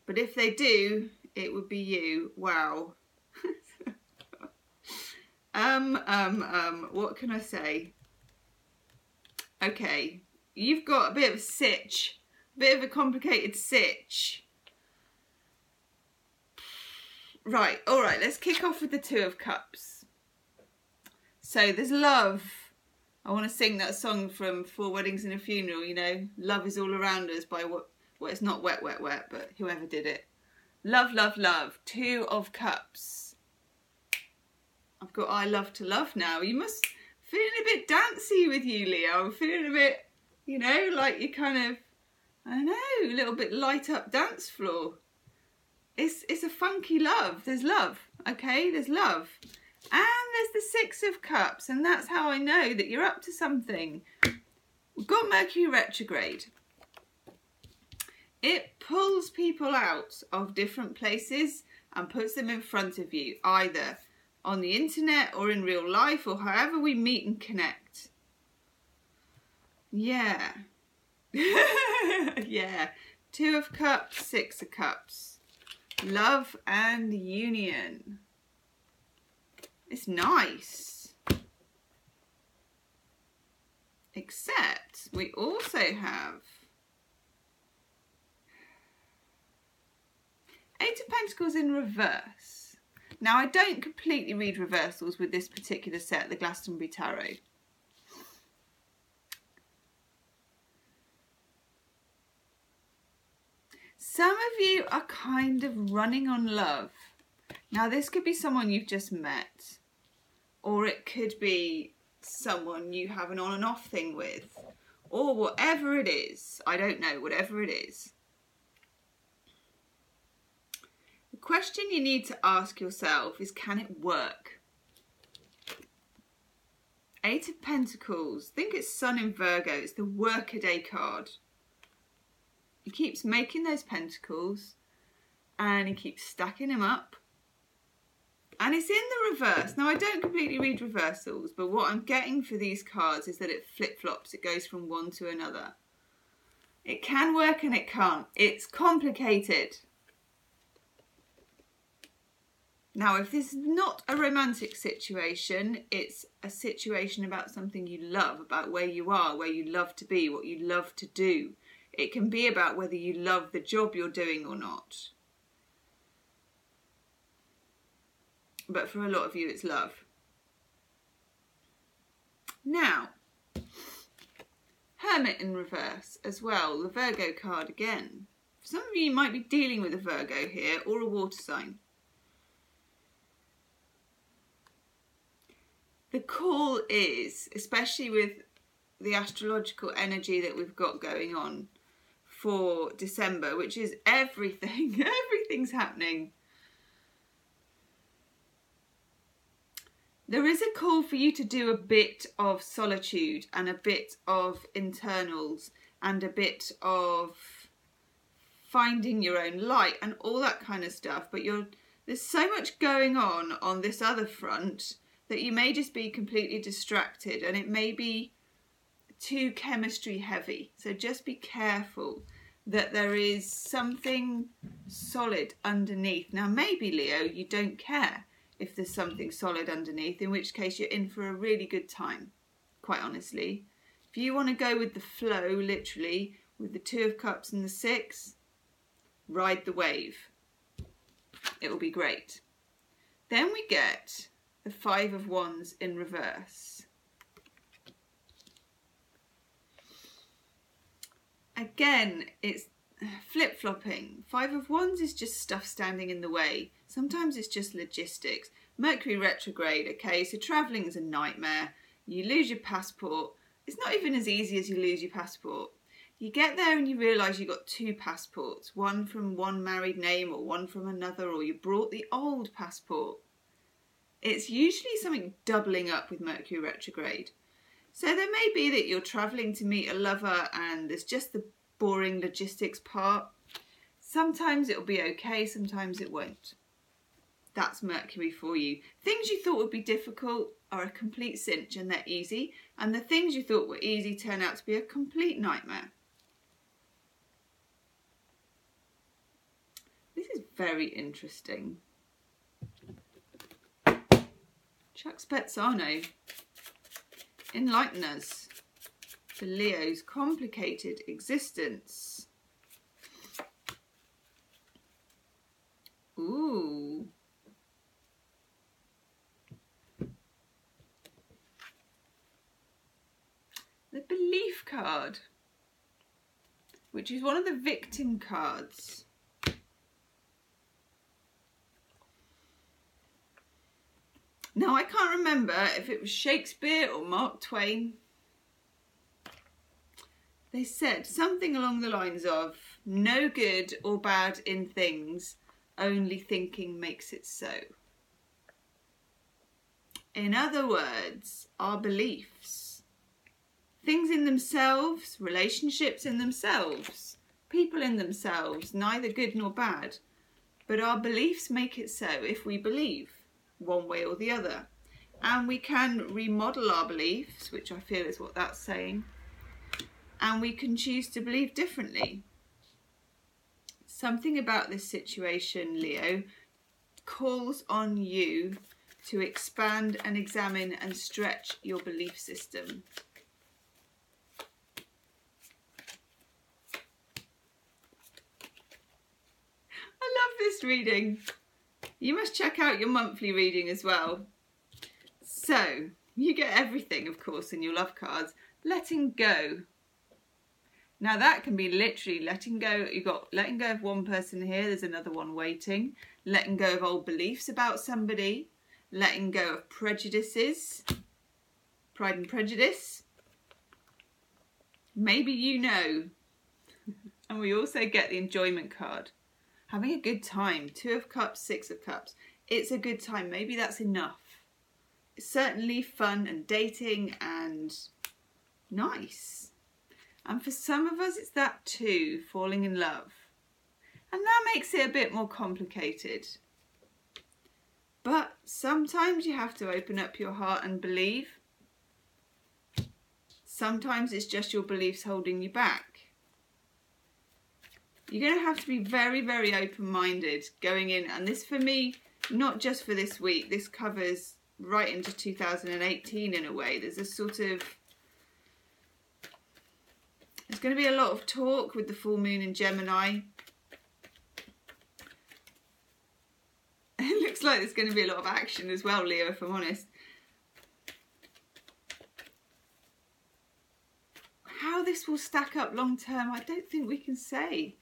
but if they do, it would be you. Wow. What can I say? Okay, you've got a bit of a sitch, a bit of a complicated sitch. Right, all right, let's kick off with the Two of Cups. So there's love. I want to sing that song from Four Weddings and a Funeral, you know, love is all around us by what, well, it's not wet, wet, wet, but whoever did it. Love, love, love. Two of Cups. I've got I love to love now. You must feeling a bit dancey with you, Leo. I'm feeling a bit, you know, like you kind of, I don't know, a little bit light up dance floor. It's a funky love. There's love, okay? There's love. And there's the Six of Cups, and that's how I know that you're up to something. We've got Mercury retrograde. It pulls people out of different places and puts them in front of you, either on the internet or in real life, or however we meet and connect. Yeah. Yeah. Two of Cups, Six of Cups. Love and union. It's nice. Except we also have Eight of Pentacles in reverse. Now, I don't completely read reversals with this particular set, the Glastonbury Tarot. Some of you are kind of running on love. Now, this could be someone you've just met, or it could be someone you have an on and off thing with, or whatever it is. I don't know, whatever it is. The question you need to ask yourself is, can it work? Eight of Pentacles. I think it's Sun in Virgo. It's the workaday card. He keeps making those pentacles and he keeps stacking them up. And it's in the reverse. Now, I don't completely read reversals, but what I'm getting for these cards is that it flip-flops. It goes from one to another. It can work and it can't. It's complicated. Now, if this is not a romantic situation, it's a situation about something you love, about where you are, where you love to be, what you love to do. It can be about whether you love the job you're doing or not. But for a lot of you, it's love. Now, Hermit in reverse as well, the Virgo card again. Some of you might be dealing with a Virgo here or a water sign. The call is, especially with the astrological energy that we've got going on for December, which is everything, everything's happening. There is a call for you to do a bit of solitude and a bit of internals and a bit of finding your own light and all that kind of stuff. But there's so much going on this other front that you may just be completely distracted, and it may be too chemistry heavy. So just be careful that there is something solid underneath. Now, maybe, Leo, you don't care if there's something solid underneath, in which case you're in for a really good time, quite honestly. If you want to go with the flow, literally, with the Two of Cups and the Six, ride the wave. It will be great. Then we get the Five of Wands in reverse. Again, it's flip-flopping. Five of Wands is just stuff standing in the way. Sometimes it's just logistics. Mercury retrograde, okay, so travelling is a nightmare. You lose your passport. It's not even as easy as you lose your passport. You get there and you realise you've got two passports, one from one married name or one from another, or you brought the old passport. It's usually something doubling up with Mercury retrograde. So there may be that you're travelling to meet a lover and there's just the boring logistics part. Sometimes it'll be okay, sometimes it won't. That's Mercury for you. Things you thought would be difficult are a complete cinch and they're easy, and the things you thought were easy turn out to be a complete nightmare. This is very interesting. Chuck Spezzano, enlighten us for Leo's complicated existence. Ooh. The Belief card, which is one of the victim cards. Now, I can't remember if it was Shakespeare or Mark Twain. They said something along the lines of, no good or bad in things, only thinking makes it so. In other words, our beliefs, things in themselves, relationships in themselves, people in themselves, neither good nor bad, but our beliefs make it so if we believe one way or the other. And we can remodel our beliefs, which I feel is what that's saying, and we can choose to believe differently. Something about this situation, Leo, calls on you to expand and examine and stretch your belief system. I love this reading. You must check out your monthly reading as well. So, you get everything, of course, in your love cards. Letting go. Now that can be literally letting go. You've got letting go of one person here, there's another one waiting. Letting go of old beliefs about somebody. Letting go of prejudices. Pride and Prejudice. Maybe you know. And we also get the enjoyment card. Having a good time. Two of Cups, Six of Cups. It's a good time. Maybe that's enough. It's certainly fun and dating and nice. And for some of us, it's that too, falling in love. And that makes it a bit more complicated. But sometimes you have to open up your heart and believe. Sometimes it's just your beliefs holding you back. You're going to have to be very, very open-minded going in. And this for me, not just for this week, this covers right into 2018 in a way. There's a sort of... There's going to be a lot of talk with the full moon in Gemini. It looks like there's going to be a lot of action as well, Leo, if I'm honest. How this will stack up long term, I don't think we can say.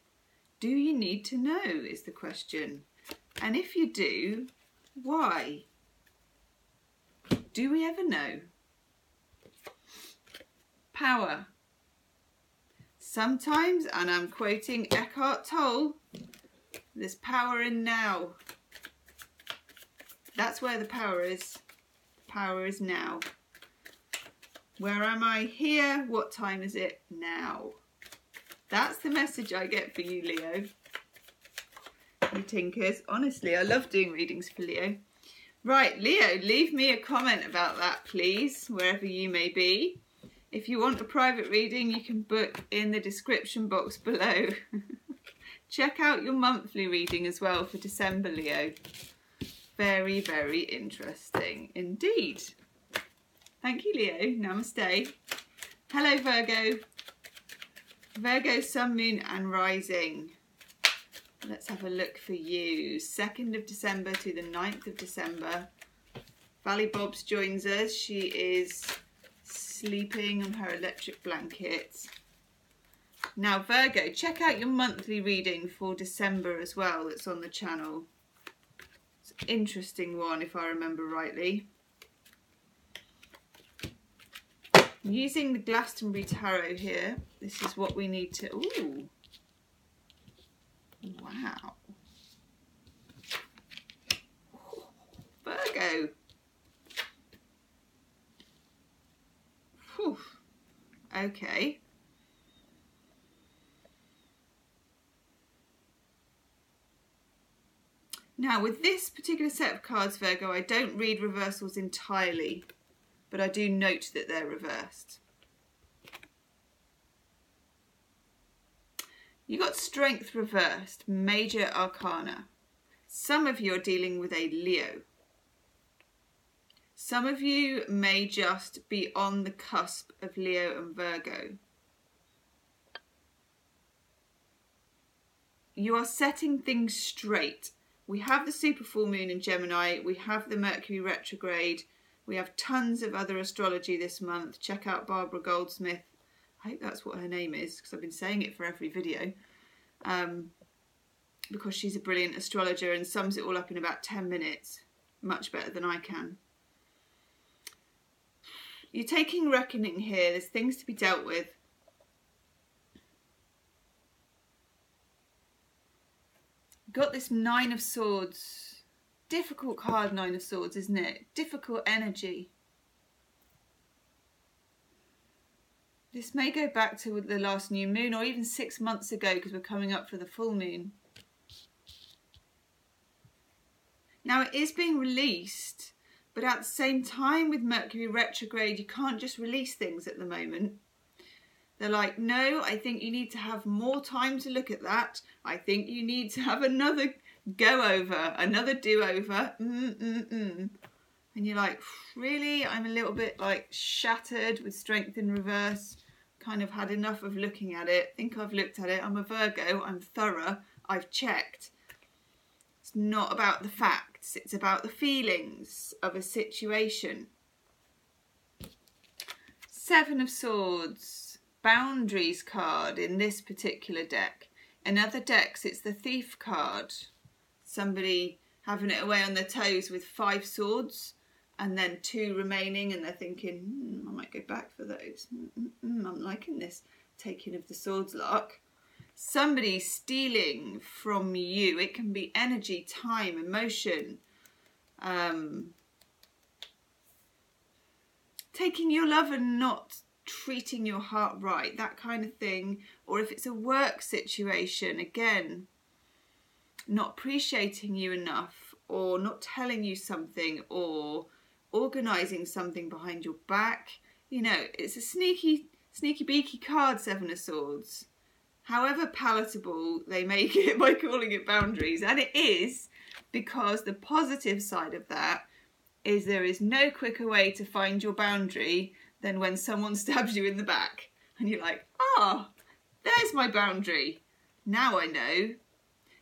Do you need to know is the question. And if you do, why? Do we ever know? Power. Sometimes, and I'm quoting Eckhart Tolle, there's power in now. That's where the power is. Power is now. Where am I? Here. What time is it? Now. That's the message I get for you, Leo. You tinkers. Honestly, I love doing readings for Leo. Right, Leo, leave me a comment about that, please, wherever you may be. If you want a private reading, you can book in the description box below. Check out your monthly reading as well for December, Leo. Very, very interesting indeed. Thank you, Leo. Namaste. Hello, Virgo. Virgo, Sun, Moon and Rising. Let's have a look for you. 2nd of December to the 9th of December. Valley Bobs joins us. She is sleeping on her electric blanket. Now Virgo, check out your monthly reading for December as well that's on the channel. It's an interesting one if I remember rightly. Using the Glastonbury Tarot here, this is what we need to... Ooh! Wow! Virgo! Whew. Okay. Now with this particular set of cards, Virgo, I don't read reversals entirely, but I do note that they're reversed. You got Strength reversed, Major Arcana. Some of you are dealing with a Leo. Some of you may just be on the cusp of Leo and Virgo. You are setting things straight. We have the super full moon in Gemini. We have the Mercury retrograde. We have tons of other astrology this month. Check out Barbara Goldsmith. I hope that's what her name is because I've been saying it for every video. Because she's a brilliant astrologer and sums it all up in about 10 minutes. Much better than I can. You're taking reckoning here. There's things to be dealt with. Got this 9 of Swords. Difficult card, 9 of Swords, isn't it? Difficult energy. This may go back to the last new moon or even 6 months ago because we're coming up for the full moon. Now it is being released, but at the same time with Mercury retrograde, you can't just release things at the moment. They're like, no, I think you need to have more time to look at that. I think you need to have another go-over, another do-over. And you're like, really? I'm a little bit like shattered with Strength in reverse. Kind of had enough of looking at it. Think I've looked at it. I'm a Virgo. I'm thorough. I've checked. It's not about the facts. It's about the feelings of a situation. 7 of Swords. Boundaries card in this particular deck. In other decks, it's the Thief card. Somebody having it away on their toes with 5 swords and then 2 remaining, and they're thinking, I might go back for those. I'm liking this taking of the swords lark. Somebody stealing from you. It can be energy, time, emotion. Taking your love and not treating your heart right, that kind of thing. Or if it's a work situation, again, not appreciating you enough, or not telling you something, or organising something behind your back. You know, it's a sneaky beaky card, 7 of Swords. However palatable they make it by calling it boundaries. And it is, because the positive side of that is there is no quicker way to find your boundary than when someone stabs you in the back. And you're like, ah, there's my boundary. Now I know.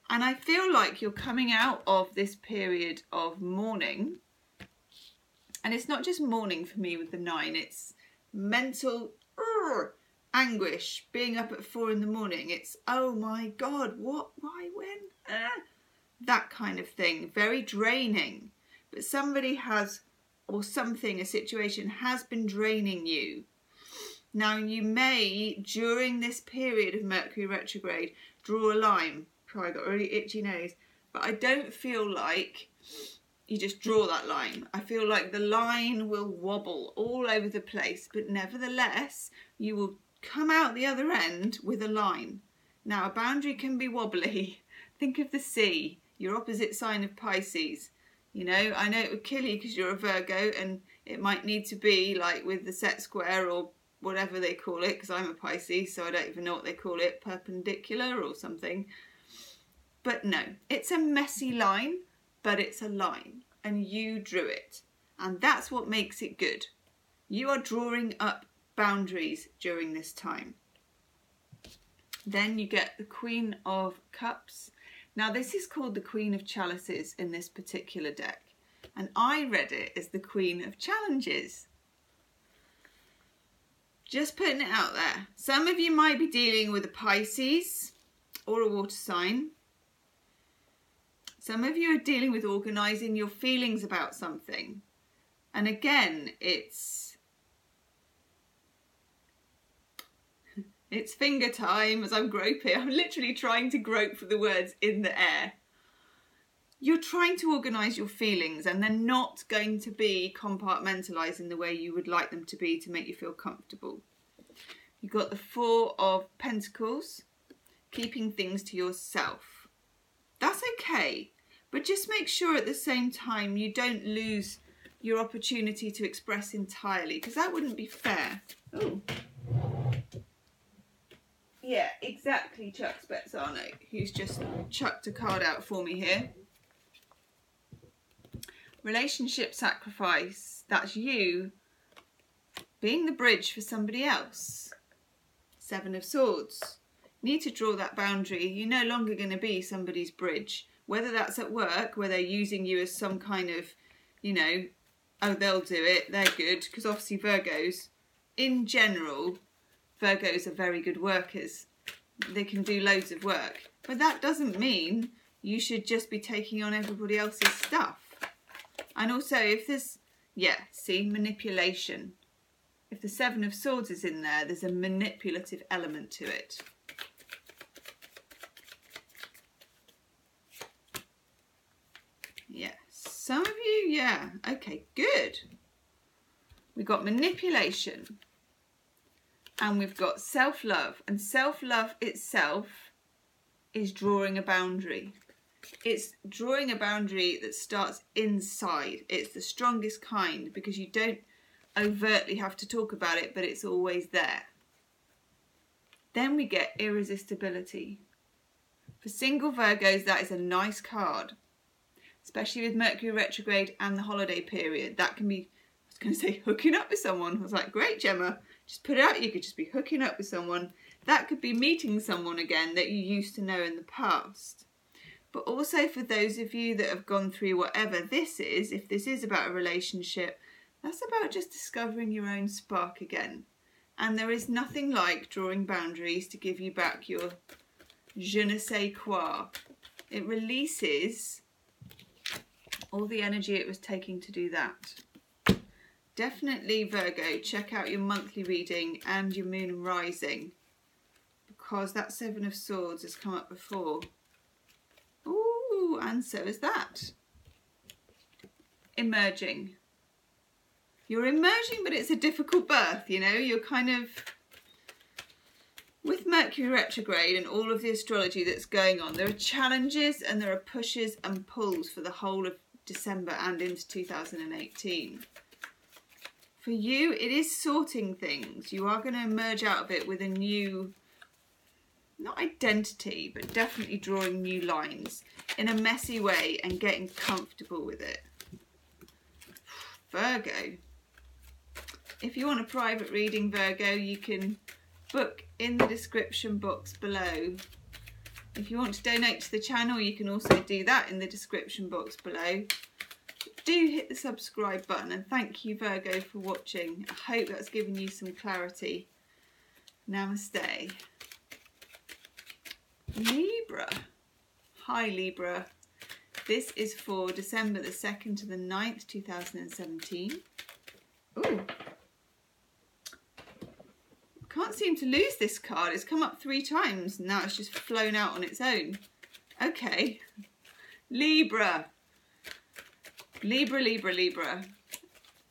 And I feel like you're coming out of this period of mourning. And it's not just mourning for me with the 9. It's mental anguish, being up at 4 in the morning. It's, oh my God, what, why, when? That kind of thing. Very draining. But somebody has, or something, a situation has been draining you. Now you may, during this period of Mercury retrograde, draw a line. Probably got a really itchy nose. But I don't feel like you just draw that line. I feel like the line will wobble all over the place, but nevertheless, you will come out the other end with a line. Now, a boundary can be wobbly. Think of the sea, your opposite sign of Pisces. You know, I know it would kill you because you're a Virgo, and it might need to be like with the set square or whatever they call it, because I'm a Pisces, so I don't even know what they call it, perpendicular or something. But no, it's a messy line, but it's a line, and you drew it. And that's what makes it good. You are drawing up boundaries during this time. Then you get the Queen of Cups. Now this is called the Queen of Chalices in this particular deck, and I read it as the Queen of Challenges. Just putting it out there. Some of you might be dealing with a Pisces or a water sign. Some of you are dealing with organising your feelings about something. And again, it's finger time as I'm groping. I'm literally trying to grope for the words in the air. You're trying to organise your feelings, and they're not going to be compartmentalised in the way you would like them to be to make you feel comfortable. You've got the Four of Pentacles, keeping things to yourself. That's okay, but just make sure at the same time you don't lose your opportunity to express entirely, because that wouldn't be fair. Oh, yeah, exactly, Chuck Spezzano, who's just chucked a card out for me here. Relationship sacrifice, that's you being the bridge for somebody else. Seven of Swords. You need to draw that boundary. You're no longer going to be somebody's bridge. Whether that's at work, where they're using you as some kind of, you know, oh, they'll do it, they're good. Because obviously Virgos, in general, Virgos are very good workers. They can do loads of work. But that doesn't mean you should just be taking on everybody else's stuff. And also, if there's, yeah, see, manipulation. If the Seven of Swords is in there, there's a manipulative element to it. Yeah, some of you, yeah, okay, good. We've got manipulation. And we've got self-love. And self-love itself is drawing a boundary. It's drawing a boundary that starts inside. It's the strongest kind because you don't overtly have to talk about it, but it's always there. Then we get irresistibility. For single Virgos, that is a nice card, especially with Mercury retrograde and the holiday period. That can be, I was going to say hooking up with someone. I was like, great, Gemma, just put it out. You could just be hooking up with someone. That could be meeting someone again that you used to know in the past. But also for those of you that have gone through whatever this is, if this is about a relationship, that's about just discovering your own spark again. And there is nothing like drawing boundaries to give you back your je ne sais quoi. It releases all the energy it was taking to do that. Definitely, Virgo, check out your monthly reading and your moon and rising, because that Seven of Swords has come up before. Ooh, and so is that. Emerging. You're emerging, but it's a difficult birth, you know. You're kind of, with Mercury retrograde and all of the astrology that's going on, there are challenges and there are pushes and pulls for the whole of December and into 2018. For you, it is sorting things. You are going to emerge out of it with a new, not identity, but definitely drawing new lines in a messy way and getting comfortable with it. Virgo. If you want a private reading, Virgo, you can book in the description box below. If you want to donate to the channel, you can also do that in the description box below. Do hit the subscribe button, and thank you, Virgo, for watching. I hope that's given you some clarity. Namaste. Libra. Hi, Libra. This is for December the 2nd to the 9th, 2017. Ooh. Can't seem to lose this card. It's come up 3 times. Now it's just flown out on its own. Okay. Libra. Libra, Libra, Libra.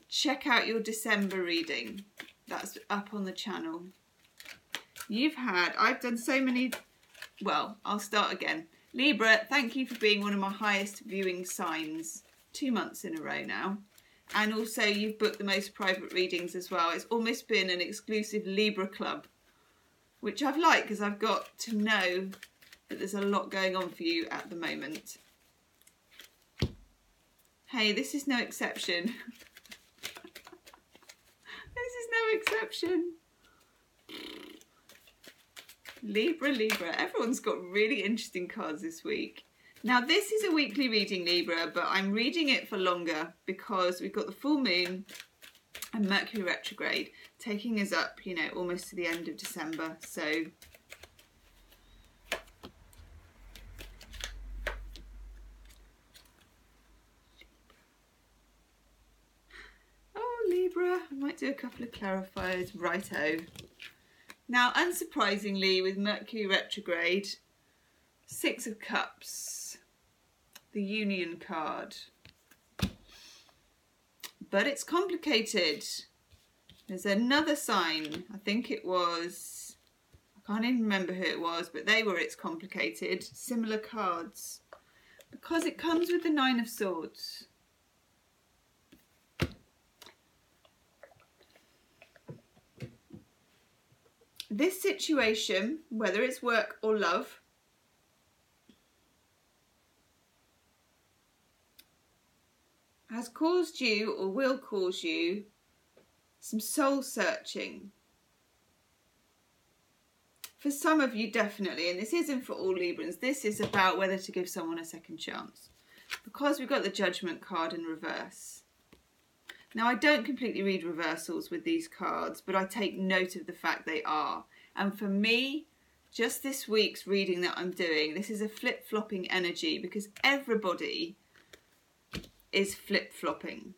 Check out your December reading. That's up on the channel. I've done so many, well, I'll start again. Libra, thank you for being one of my highest viewing signs 2 months in a row now. And also you've booked the most private readings as well. It's almost been an exclusive Libra club, which I've liked because I've got to know that there's a lot going on for you at the moment. Hey, this is no exception. This is no exception. Libra, Libra. Everyone's got really interesting cards this week. Now this is a weekly reading, Libra, but I'm reading it for longer because we've got the full moon and Mercury retrograde taking us up, you know, almost to the end of December. So Libra, I might do a couple of clarifiers, righto. Now, unsurprisingly, with Mercury retrograde, Six of Cups, the Union card. But it's complicated. There's another sign, I think it was, I can't even remember who it was, but they were It's Complicated, similar cards. Because it comes with the Nine of Swords. This situation, whether it's work or love, has caused you or will cause you some soul searching. For some of you, definitely, and this isn't for all Librans, this is about whether to give someone a second chance. Because we've got the Judgment card in reverse. Now, I don't completely read reversals with these cards, but I take note of the fact they are. And for me, just this week's reading that I'm doing, this is a flip-flopping energy because everybody is flip-flopping.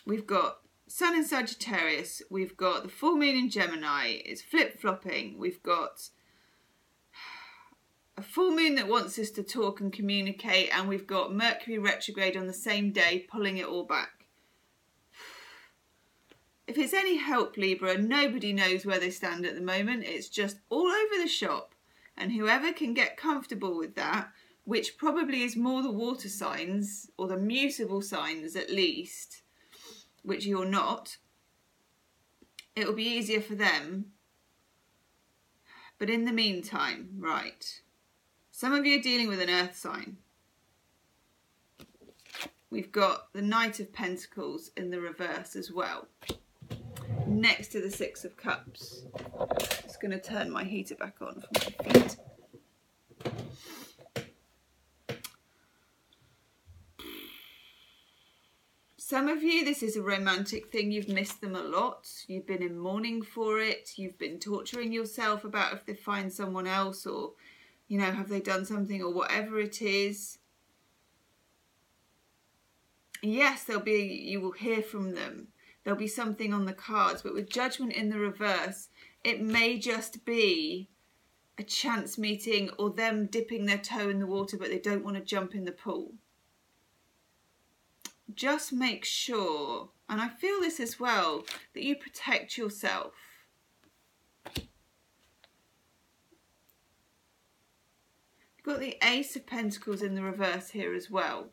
We've got Sun in Sagittarius, we've got the full moon in Gemini, it's flip-flopping. We've got a full moon that wants us to talk and communicate, and we've got Mercury retrograde on the same day, pulling it all back. If it's any help, Libra, nobody knows where they stand at the moment. It's just all over the shop. And whoever can get comfortable with that, which probably is more the water signs, or the mutable signs at least, which you're not, it'll be easier for them. But in the meantime, right. Some of you are dealing with an earth sign. We've got the Knight of Pentacles in the reverse as well, next to the Six of Cups. Just going to turn my heater back on for my feet. Some of you, this is a romantic thing. You've missed them a lot. You've been in mourning for it. You've been torturing yourself about if they find someone else, or you know, have they done something, or whatever it is. Yes, you will hear from them. There'll be something on the cards, but with Judgment in the reverse, it may just be a chance meeting or them dipping their toe in the water, but they don't want to jump in the pool. Just make sure, and I feel this as well, that you protect yourself. Got the Ace of Pentacles in the reverse here as well.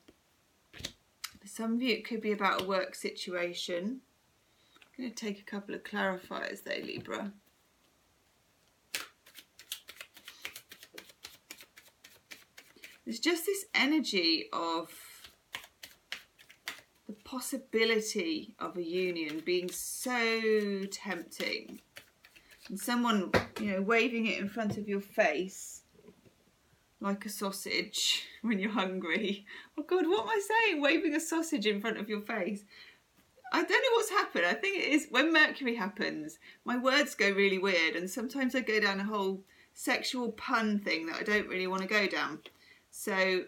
For some of you, it could be about a work situation. I'm going to take a couple of clarifiers there, Libra. There's just this energy of the possibility of a union being so tempting. And someone, you know, waving it in front of your face like a sausage when you're hungry. Oh God, what am I saying? Waving a sausage in front of your face. I don't know what's happened. I think it is when Mercury happens, my words go really weird, and sometimes I go down a whole sexual pun thing that I don't really want to go down. So,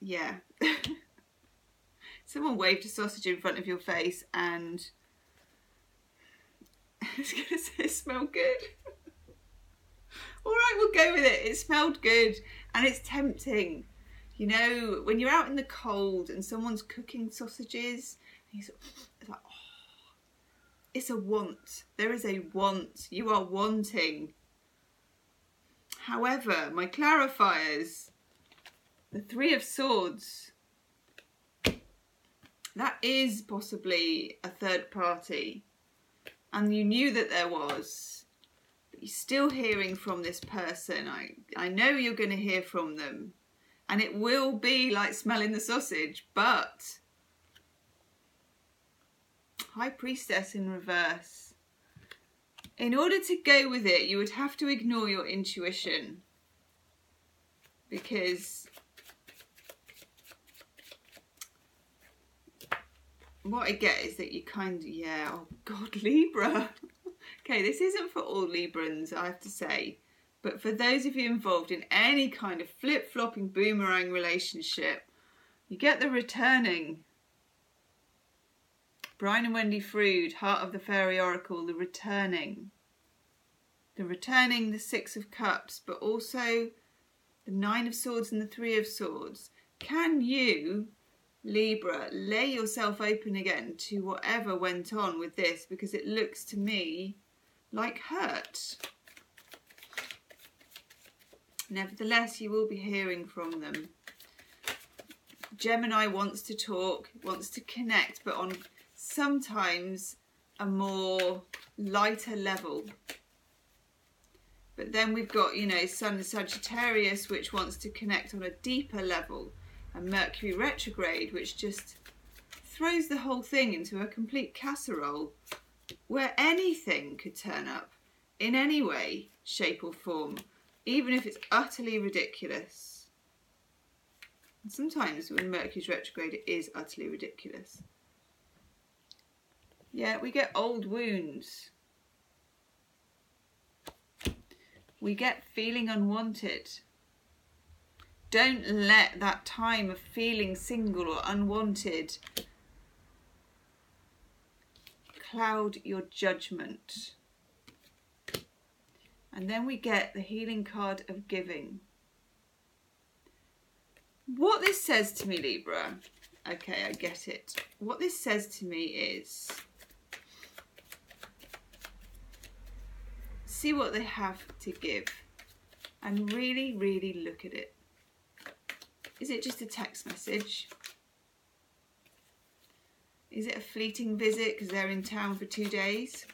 yeah. Someone waved a sausage in front of your face and I was going to say it smelled good. All right, we'll go with it. It smelled good and it's tempting. You know, when you're out in the cold and someone's cooking sausages, and it's like, oh, it's a want. There is a want. You are wanting. However, my clarifiers, the Three of Swords, that is possibly a third party. And you knew that there was, but you're still hearing from this person. I know you're going to hear from them. And it will be like smelling the sausage, but High Priestess in reverse. In order to go with it, you would have to ignore your intuition, because what I get is that you kind of, yeah, oh God, Libra. Okay, this isn't for all Librans, I have to say, but for those of you involved in any kind of flip-flopping boomerang relationship, you get the returning. Brian and Wendy Frood, Heart of the Fairy Oracle, the returning. The returning, the Six of Cups, but also the Nine of Swords and the Three of Swords. Can you, Libra, lay yourself open again to whatever went on with this? Because it looks to me like hurt. Nevertheless, you will be hearing from them. Gemini wants to talk, wants to connect, but on sometimes a more lighter level. But then we've got, you know, Sun and Sagittarius, which wants to connect on a deeper level, and Mercury retrograde, which just throws the whole thing into a complete casserole, where anything could turn up in any way, shape or form, even if it's utterly ridiculous. And sometimes when Mercury's retrograde, it is utterly ridiculous. Yeah, we get old wounds. We get feeling unwanted. Don't let that time of feeling single or unwanted cloud your judgment. And then we get the healing card of giving. What this says to me, Libra, okay, I get it. What this says to me is, see what they have to give and really, really look at it. Is it just a text message? Is it a fleeting visit because they're in town for 2 days?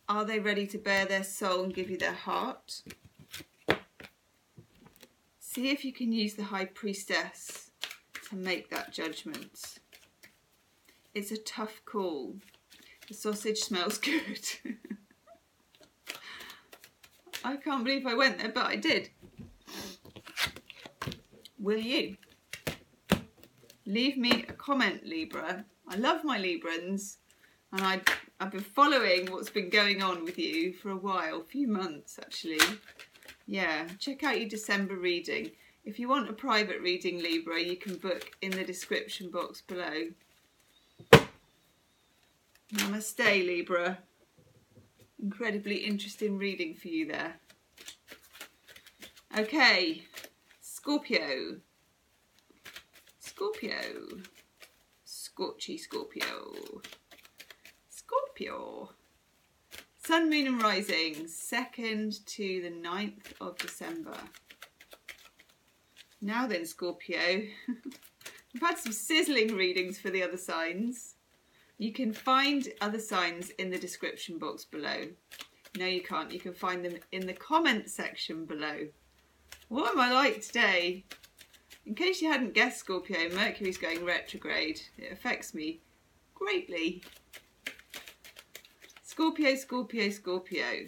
Are they ready to bare their soul and give you their heart? See if you can use the High Priestess to make that judgment. It's a tough call. The sausage smells good. I can't believe I went there, but I did. Will you? Leave me a comment, Libra. I love my Librans, and I've been following what's been going on with you for a while, a few months actually. Yeah, check out your December reading. If you want a private reading, Libra, you can book in the description box below. Namaste, Libra. Incredibly interesting reading for you there. Okay, Scorpio. Scorpio. Scorchy Scorpio. Scorpio. Sun, Moon and Rising, 2nd to the 9th of December. Now then, Scorpio. We've had some sizzling readings for the other signs. You can find other signs in the description box below. No, you can't. You can find them in the comment section below. What am I like today? In case you hadn't guessed, Scorpio, Mercury's going retrograde. It affects me greatly. Scorpio, Scorpio, Scorpio.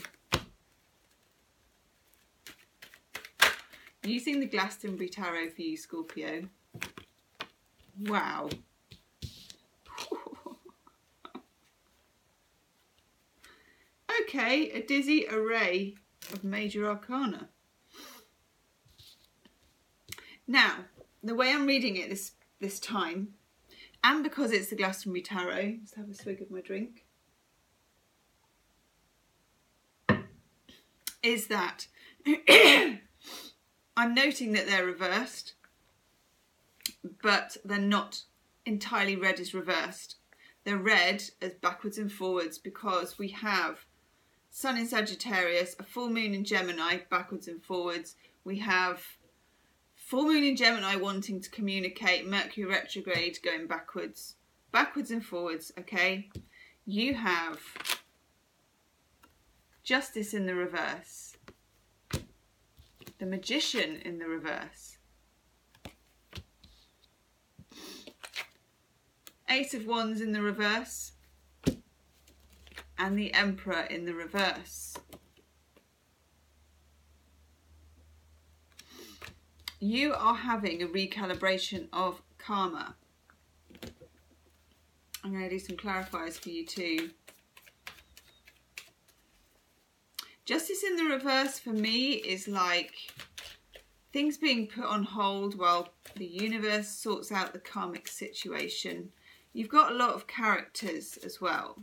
Using the Glastonbury Tarot for you, Scorpio. Wow. Okay, a dizzy array of major arcana. Now, the way I'm reading it this time, and because it's the Glastonbury Tarot, let's have a swig of my drink, is that I'm noting that they're reversed, but they're not entirely read as reversed. They're read as backwards and forwards because we have Sun in Sagittarius, a full moon in Gemini, backwards and forwards. We have full moon in Gemini wanting to communicate, Mercury retrograde going backwards and forwards, okay? You have Justice in the reverse, the Magician in the reverse, Ace of Wands in the reverse, and the Emperor in the reverse. You are having a recalibration of karma. I'm going to do some clarifiers for you too. Justice in the reverse for me is like things being put on hold while the universe sorts out the karmic situation. You've got a lot of characters as well.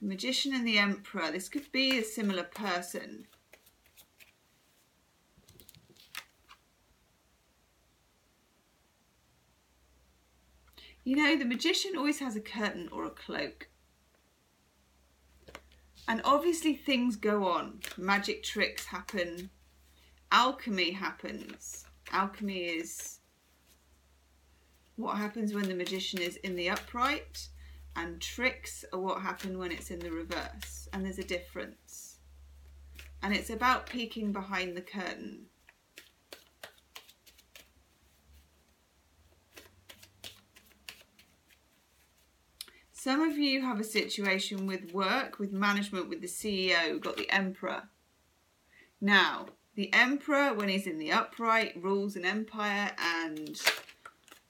The Magician and the Emperor. This could be a similar person. You know, the Magician always has a curtain or a cloak. And obviously things go on. Magic tricks happen. Alchemy happens. Alchemy is what happens when the Magician is in the upright, and tricks are what happen when it's in the reverse. And there's a difference. And it's about peeking behind the curtain. Some of you have a situation with work, with management, with the CEO, got the Emperor. Now, the Emperor, when he's in the upright, rules an empire, and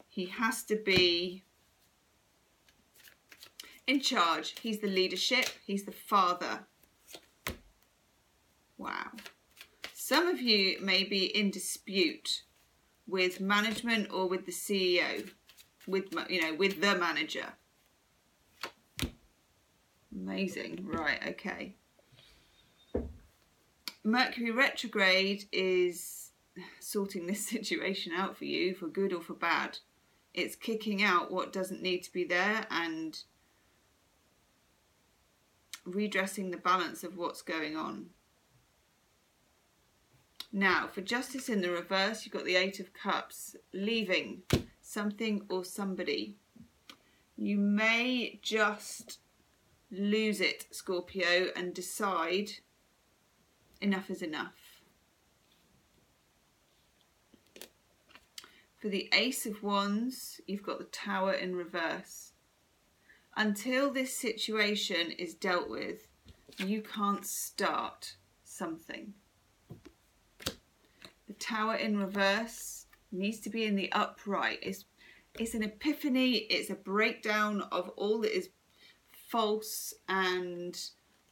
he has to be in charge. He's the leadership. He's the father. Wow. Some of you may be in dispute with management or with the CEO, with the manager. Amazing. Right, okay. Mercury retrograde is sorting this situation out for you, for good or for bad. It's kicking out what doesn't need to be there and redressing the balance of what's going on. Now, for Justice in the reverse, you've got the Eight of Cups, leaving something or somebody. You may just lose it, Scorpio, and decide enough is enough. For the Ace of Wands, you've got the Tower in reverse. Until this situation is dealt with, you can't start something. The Tower in reverse needs to be in the upright. It's an epiphany, it's a breakdown of all that is false and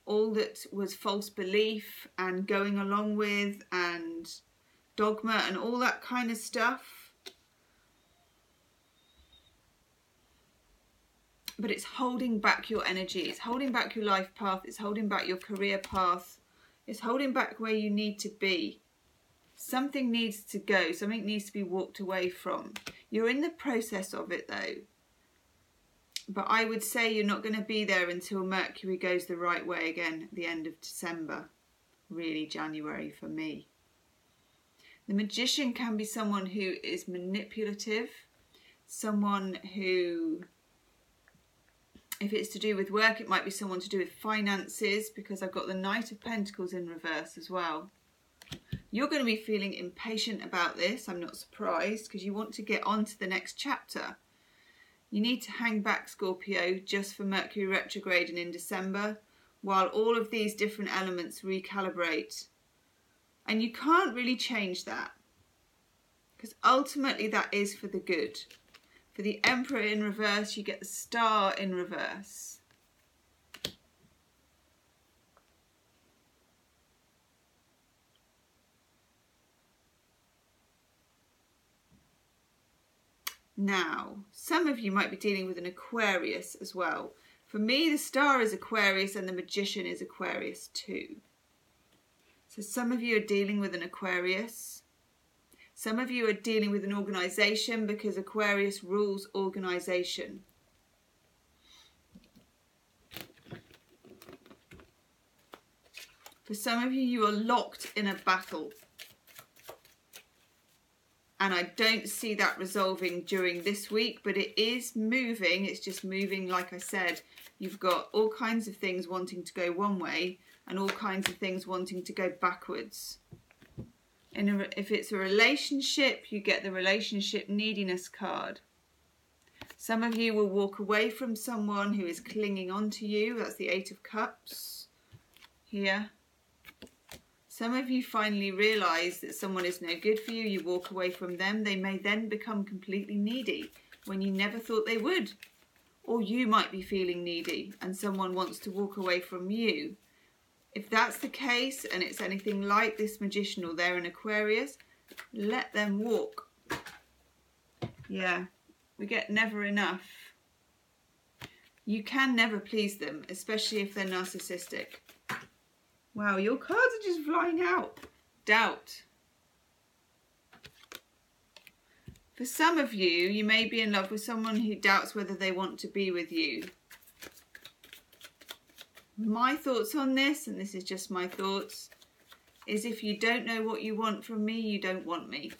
all that was false belief and going along with and dogma and all that kind of stuff. But it's holding back your energy, it's holding back your life path, it's holding back your career path, it's holding back where you need to be. Something needs to go, something needs to be walked away from. You're in the process of it though. But I would say you're not going to be there until Mercury goes the right way again at the end of December. Really January for me. The Magician can be someone who is manipulative. Someone who, if it's to do with work, it might be someone to do with finances, because I've got the Knight of Pentacles in reverse as well. You're going to be feeling impatient about this. I'm not surprised, because you want to get on to the next chapter. You need to hang back, Scorpio, just for Mercury retrograde and in December, while all of these different elements recalibrate. And you can't really change that, because ultimately that is for the good. For the Emperor in reverse, you get the Star in reverse. Now, some of you might be dealing with an Aquarius as well. For me, the Star is Aquarius and the Magician is Aquarius too. So some of you are dealing with an Aquarius. Some of you are dealing with an organisation, because Aquarius rules organisation. For some of you, you are locked in a battle. And I don't see that resolving during this week, but it is moving. It's just moving, like I said. You've got all kinds of things wanting to go one way and all kinds of things wanting to go backwards. And if it's a relationship, you get the relationship neediness card. Some of you will walk away from someone who is clinging on to you. That's the Eight of Cups here. Some of you finally realise that someone is no good for you. You walk away from them. They may then become completely needy when you never thought they would. Or you might be feeling needy and someone wants to walk away from you. If that's the case and it's anything like this Magician or they're an Aquarius, let them walk. Yeah, we get never enough. You can never please them, especially if they're narcissistic. Wow, your cards are just flying out. Doubt. For some of you, you may be in love with someone who doubts whether they want to be with you. My thoughts on this, and this is just my thoughts, is if you don't know what you want from me, you don't want me.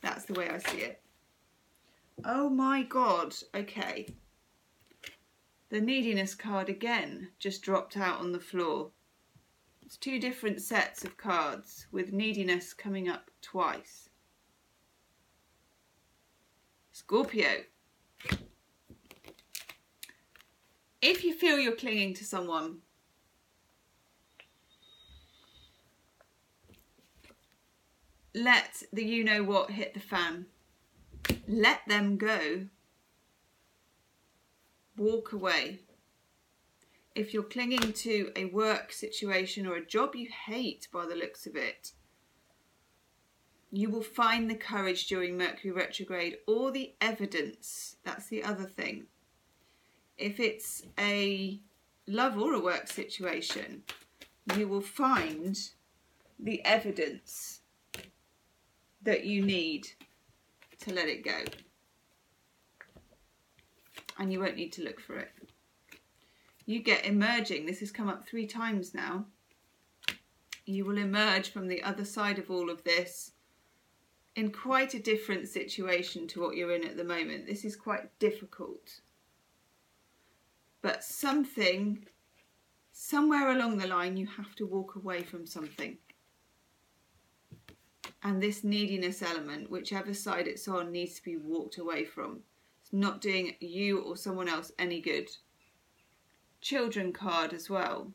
That's the way I see it. Oh my God, okay. The neediness card again just dropped out on the floor. It's two different sets of cards with neediness coming up twice. Scorpio. If you feel you're clinging to someone, let the you-know-what hit the fan. Let them go. Walk away. If you're clinging to a work situation or a job you hate by the looks of it, you will find the courage during Mercury retrograde or the evidence. That's the other thing. If it's a love or a work situation, you will find the evidence that you need to let it go. And you won't need to look for it. You get emerging. This has come up 3 times now. You will emerge from the other side of all of this in quite a different situation to what you're in at the moment. This is quite difficult. But somewhere along the line, you have to walk away from something. And this neediness element, whichever side it's on, needs to be walked away from. It's not doing you or someone else any good. Children card as well.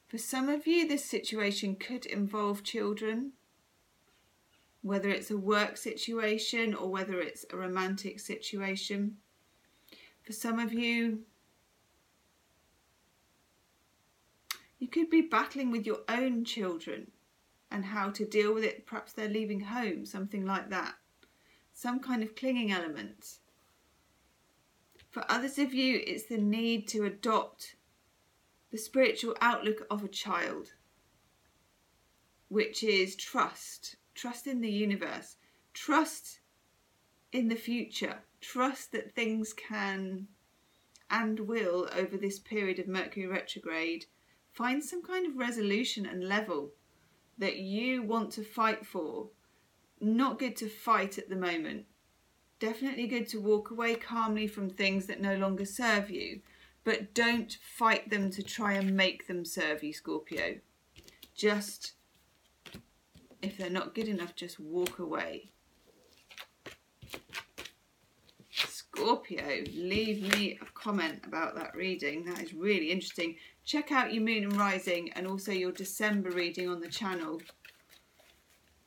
For some of you, this situation could involve children, whether it's a work situation or whether it's a romantic situation. For some of you, you could be battling with your own children and how to deal with it. Perhaps they're leaving home, something like that. Some kind of clinging element. For others of you, it's the need to adopt the spiritual outlook of a child, which is trust. Trust in the universe. Trust in the future. Trust that things can and will, over this period of Mercury retrograde, find some kind of resolution and level that you want to fight for. Not good to fight at the moment. Definitely good to walk away calmly from things that no longer serve you. But don't fight them to try and make them serve you, Scorpio. Just, if they're not good enough, just walk away. Scorpio, leave me a comment about that reading. That is really interesting. Check out your moon and rising and also your December reading on the channel,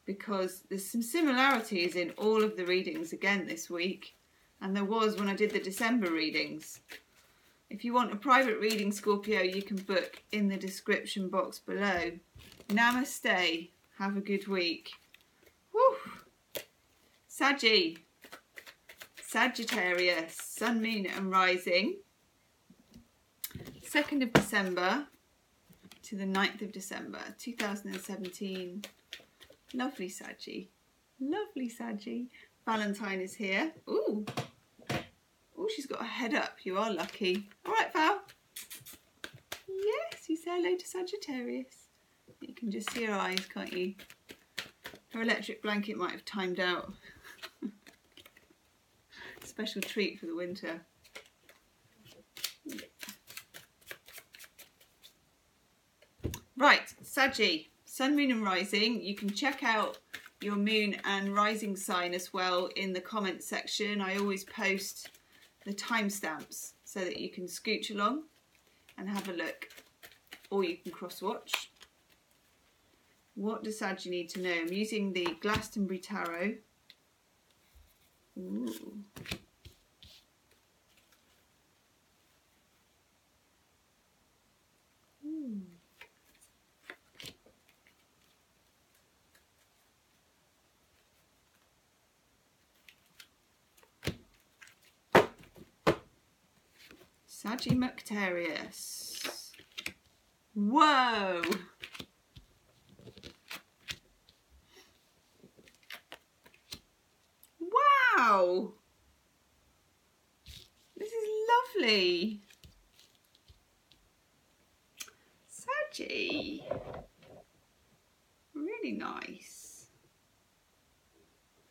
because there's some similarities in all of the readings again this week, and there was when I did the December readings. If you want a private reading, Scorpio, you can book in the description box below. Namaste. Have a good week. Woo! Sagittarius, Sun, Moon and Rising. 2nd of December to the 9th of December 2017. Lovely Saggy. Lovely Saggy. Valentine is here. Ooh. Oh, she's got her head up. You are lucky. All right, Val. Yes, you say hello to Sagittarius. You can just see her eyes, can't you? Her electric blanket might have timed out. Special treat for the winter. Right, Saggy, Sun, Moon and Rising. You can check out your moon and rising sign as well in the comments section. I always post the timestamps so that you can scooch along and have a look, or you can cross watch. What does Sag need to know? I'm using the Glastonbury Tarot. Ooh. Ooh. Sagittarius. Whoa! Wow! This is lovely. Saggy. Really nice.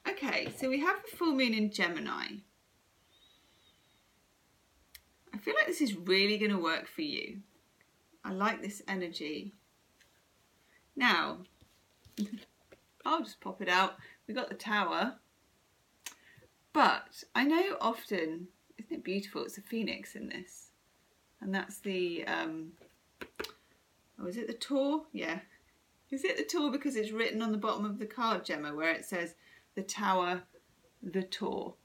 Okay, so we have the full moon in Gemini. I feel like this is really going to work for you. I like this energy. Now, I'll just pop it out. We got the Tower. But I know often, isn't it beautiful? It's a phoenix in this. And that's the, oh, is it the Tour? Yeah. Is it the Tour because it's written on the bottom of the card, Gemma, where it says the Tower, the Tour?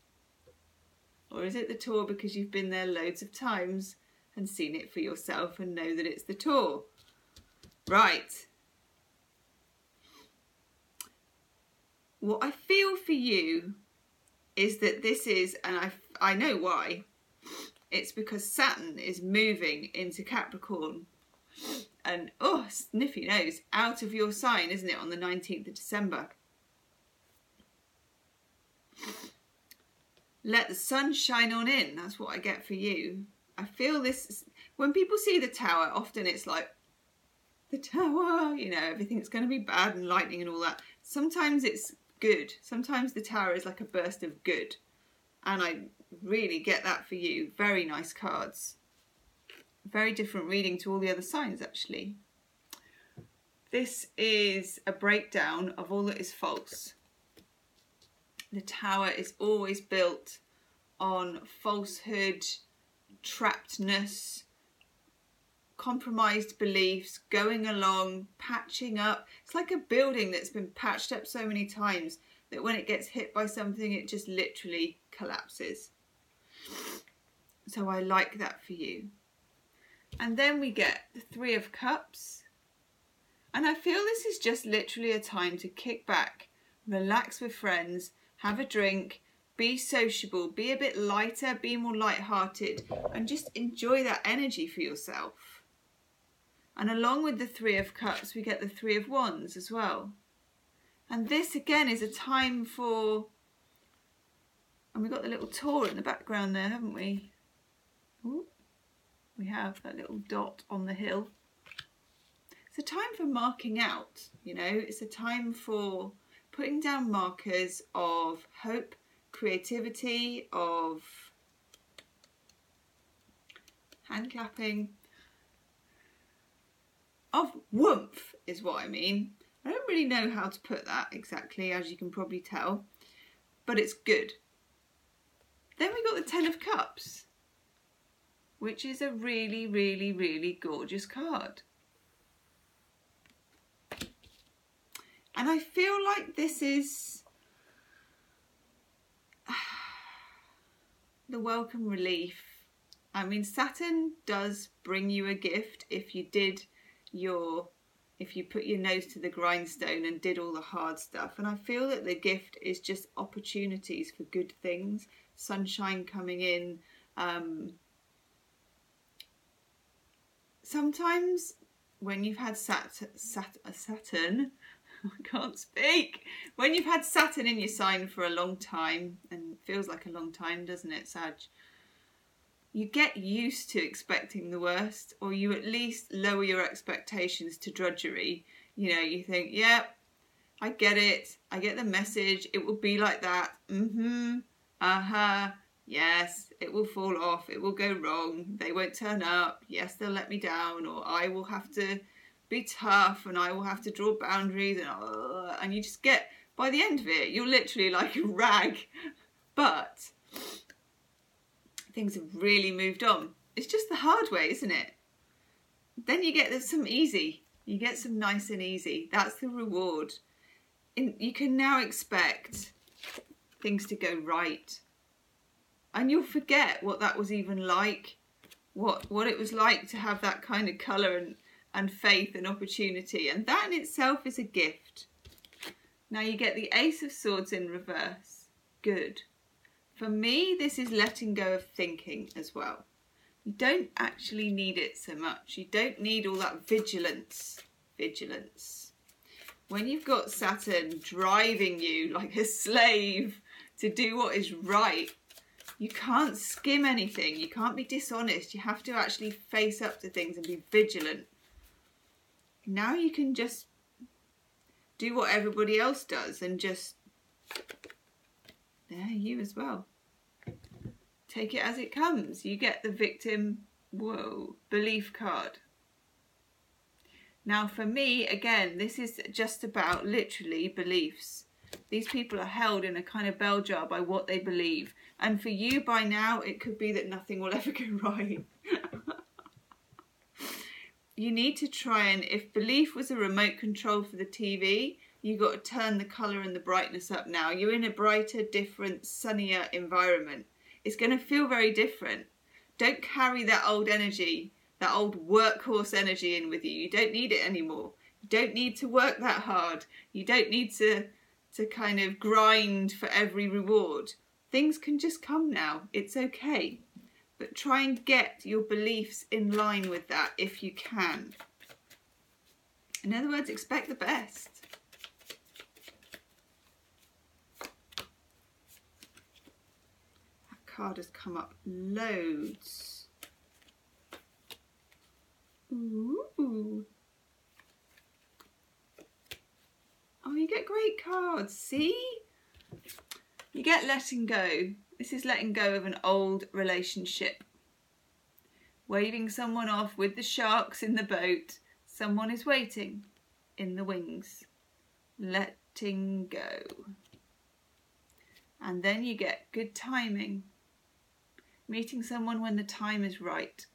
Or is it the Tour because you've been there loads of times and seen it for yourself and know that it's the Tour? Right. What I feel for you is that this is, and I know why, it's because Saturn is moving into Capricorn and, oh, sniffy nose, out of your sign, isn't it, on the 19th of December. Let the sun shine on in. That's what I get for you. I feel this, when people see the Tower, often it's like, the Tower, you know, everything's going to be bad and lightning and all that. Sometimes it's good. Sometimes the Tower is like a burst of good. And I really get that for you. Very nice cards. Very different reading to all the other signs, actually. This is a breakdown of all that is false. The Tower is always built on falsehood, trappedness, compromised beliefs, going along, patching up. It's like a building that's been patched up so many times that when it gets hit by something, it just literally collapses. So I like that for you. And then we get the Three of Cups. And I feel this is just literally a time to kick back, relax with friends, have a drink, be sociable, be a bit lighter, be more light-hearted, and just enjoy that energy for yourself. And along with the Three of Cups, we get the Three of Wands as well. And this, again, is a time for... And we've got the little Tour in the background there, haven't we? Ooh, we have that little dot on the hill. It's a time for marking out, you know. It's a time for putting down markers of hope, creativity, of hand clapping, of warmth is what I mean. I don't really know how to put that exactly, as you can probably tell, but it's good. Then we got the Ten of Cups, which is a really, really, really gorgeous card. And I feel like this is the welcome relief. I mean, Saturn does bring you a gift if you put your nose to the grindstone and did all the hard stuff. And I feel that the gift is just opportunities for good things, sunshine coming in. Sometimes when you've had Saturn, I can't speak. When you've had Saturn in your sign for a long time, and it feels like a long time, doesn't it, Sag? You get used to expecting the worst, or you at least lower your expectations to drudgery. You know, you think, yeah, I get it. I get the message. It will be like that. Yes, it will fall off. It will go wrong. They won't turn up. Yes, they'll let me down, or I will have to be tough and I will have to draw boundaries, and you just get By the end of it, you're literally like a rag. But things have really moved on. It's just the hard way, isn't it? Then you get some easy. You get some nice and easy. That's the reward. You can now expect things to go right. And you'll forget what that was even like. What it was like to have that kind of colour and faith and opportunity. And that in itself is a gift. Now you get the Ace of Swords in reverse. Good. For me, this is letting go of thinking as well. You don't actually need it so much. You don't need all that vigilance. When you've got Saturn driving you like a slave to do what is right, you can't skim anything. You can't be dishonest. You have to actually face up to things and be vigilant. Now you can just do what everybody else does and just, you as well. Take it as it comes. You get the victim, belief card. Now for me, again, this is just about literally beliefs. These people are held in a kind of bell jar by what they believe. And for you by now, it could be that nothing will ever go right. You need to try and, if belief was a remote control for the TV, you got to turn the colour and the brightness up now. You're in a brighter, different, sunnier environment. It's going to feel very different. Don't carry that old energy, that old workhorse energy in with you. You don't need it anymore. You don't need to work that hard. You don't need to kind of grind for every reward. Things can just come now. It's okay. But try and get your beliefs in line with that if you can. In other words, expect the best. That card has come up loads. Ooh. Oh, you get great cards. See? You get letting go. This is letting go of an old relationship. Waving someone off with the sharks in the boat. Someone is waiting in the wings. Letting go. And then you get good timing. Meeting someone when the time is right.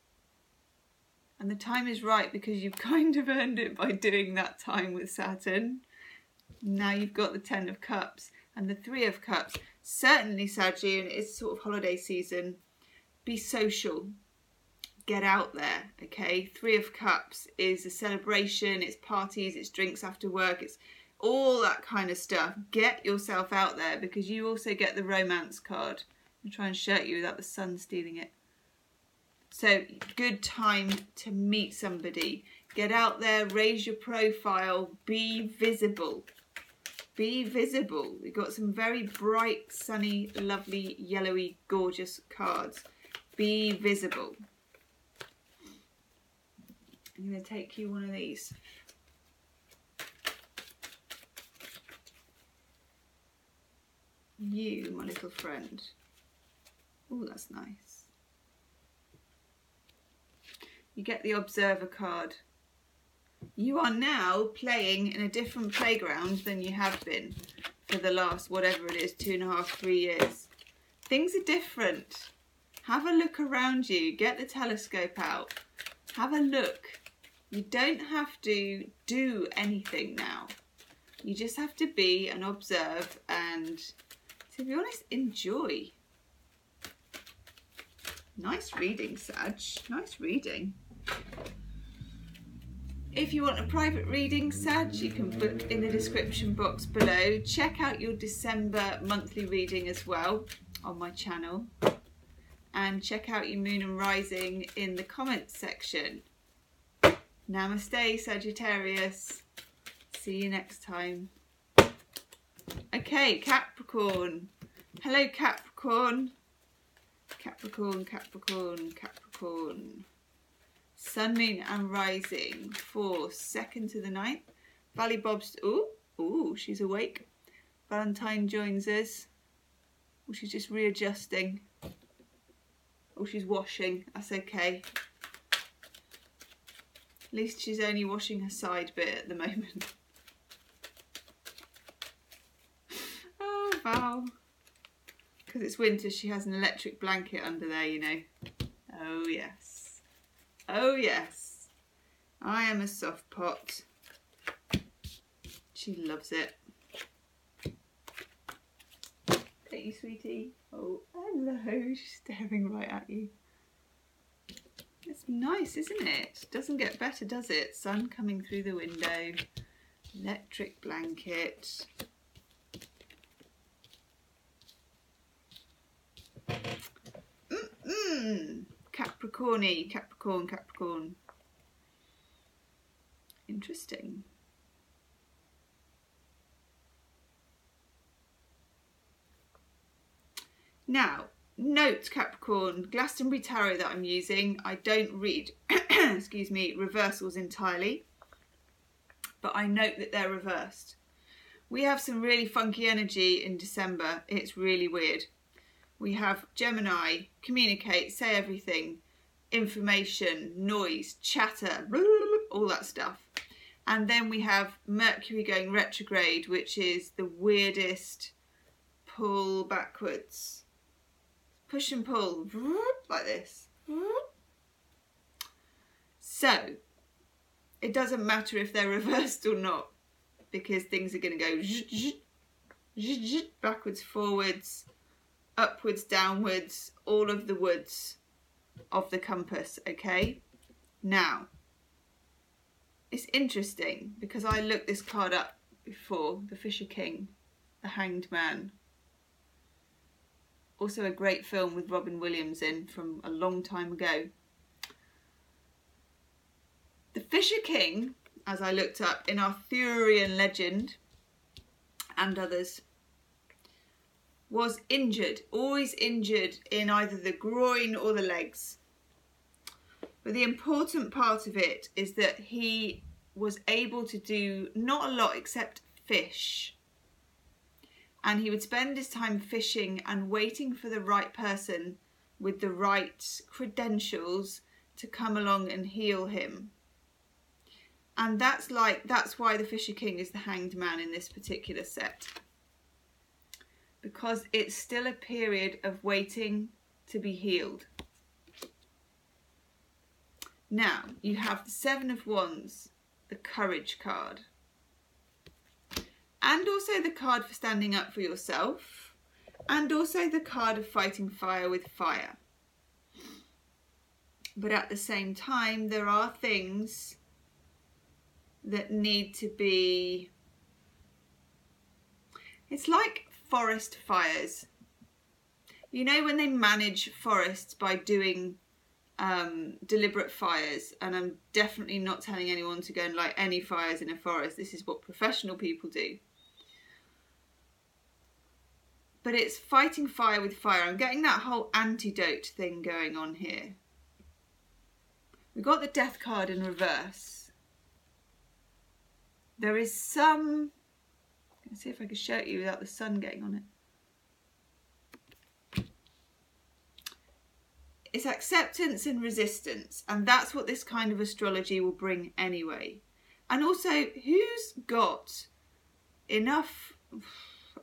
And the time is right because you've kind of earned it by doing that time with Saturn. Now you've got the 10 of Cups and the 3 of Cups. Certainly, Sagittarius, and it's sort of holiday season. Be social. Get out there, okay? 3 of Cups is a celebration. It's parties, it's drinks after work. It's all that kind of stuff. Get yourself out there because you also get the romance card. I'm trying to shirt you without the sun stealing it. So, good time to meet somebody. Get out there, raise your profile, be visible. Be visible. We've got some very bright, sunny, lovely, yellowy, gorgeous cards. Be visible. I'm going to take you one of these. You, my little friend. Oh, that's nice. You get the Observer card. You are now playing in a different playground than you have been for the last, whatever it is, 2.5, 3 years. Things are different. Have a look around you. Get the telescope out. Have a look. You don't have to do anything now. You just have to be and observe and, to be honest, enjoy. Nice reading, Sag. Nice reading. If you want a private reading, Sag, you can book in the description box below. Check out your December monthly reading as well on my channel. And check out your Moon and Rising in the comments section. Namaste, Sagittarius. See you next time. Okay, Capricorn. Hello, Capricorn. Capricorn, Capricorn, Capricorn. Sun, Moon and Rising for 2nd to the 9th. Valley Bob's, ooh, she's awake. Valentine joins us. Oh, she's just readjusting. Oh, she's washing, that's okay. At least she's only washing her side bit at the moment. Val. Because it's winter, she has an electric blanket under there, you know. Oh yes. Oh yes. I am a soft pot. She loves it. Don't you, sweetie? Oh, hello. She's staring right at you. It's nice, isn't it? Doesn't get better, does it? Sun coming through the window. Electric blanket. Capricorny. Capricorn, Capricorn. Interesting. Now, note Capricorn, Glastonbury Tarot that I'm using, I don't read, excuse me, reversals entirely, but I note that they're reversed. We have some really funky energy in December. It's really weird. We have Gemini, communicate, say everything, information, noise, chatter, blah, blah, blah, all that stuff. And then we have Mercury going retrograde, which is the weirdest pull backwards. Push and pull, like this. So, it doesn't matter if they're reversed or not, because things are going to go backwards, forwards, upwards, downwards, all of the woods of the compass, okay? Now, it's interesting because I looked this card up before, the Fisher King, the Hanged Man. Also a great film with Robin Williams in from a long time ago. The Fisher King, as I looked up in Arthurian legend and others, was injured, always injured in either the groin or the legs. But the important part of it is that he was able to do not a lot except fish. And he would spend his time fishing and waiting for the right person with the right credentials to come along and heal him. And that's why the Fisher King is the Hanged Man in this particular set. Because it's still a period of waiting to be healed. Now, you have the Seven of Wands, the Courage card. And also the card for standing up for yourself. And also the card of fighting fire with fire. But at the same time, there are things that need to be... It's like forest fires. You know when they manage forests by doing deliberate fires, and I'm definitely not telling anyone to go and light any fires in a forest. This is what professional people do. But it's fighting fire with fire. I'm getting that whole antidote thing going on here. We've got the Death card in reverse. There is some... Let's see if I can show it you without the sun getting on it. It's acceptance and resistance, and that's what this kind of astrology will bring anyway. And also, who's got enough,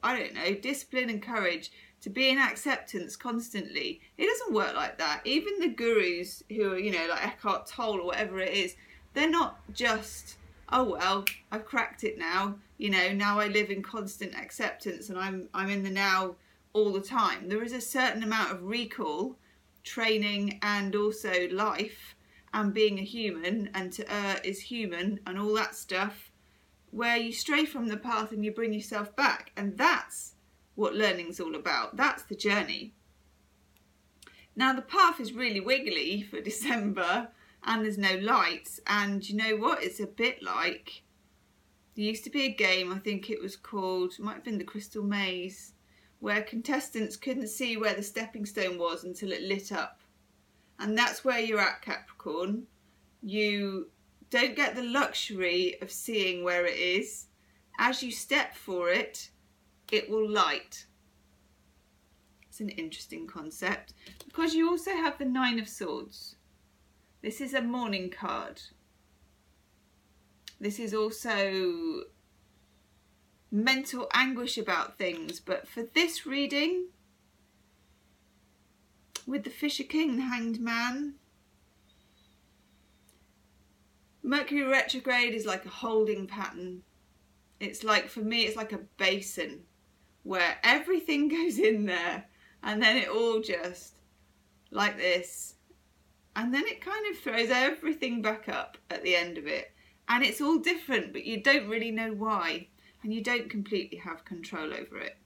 I don't know, discipline and courage to be in acceptance constantly? It doesn't work like that. Even the gurus who are, you know, like Eckhart Tolle or whatever it is, they're not just, oh well, I've cracked it now, you know, now I live in constant acceptance and I'm in the now all the time. There is a certain amount of recall, training, and also life, and being a human, and to err is human, and all that stuff, where you stray from the path and you bring yourself back. And that's what learning's all about. That's the journey. Now the path is really wiggly for December, and there's no lights, and you know what, it's a bit like, there used to be a game, I think it was called, it might have been the Crystal Maze, where contestants couldn't see where the stepping stone was until it lit up. And that's where you're at, Capricorn. You don't get the luxury of seeing where it is. As you step for it, it will light. It's an interesting concept, because you also have the Nine of Swords. This is a mourning card. This is also mental anguish about things. But for this reading, with the Fisher King, the Hanged Man, Mercury retrograde is like a holding pattern. It's like, for me, it's like a basin where everything goes in there and then it all just like this. And then it kind of throws everything back up at the end of it. And it's all different, but you don't really know why. And you don't completely have control over it.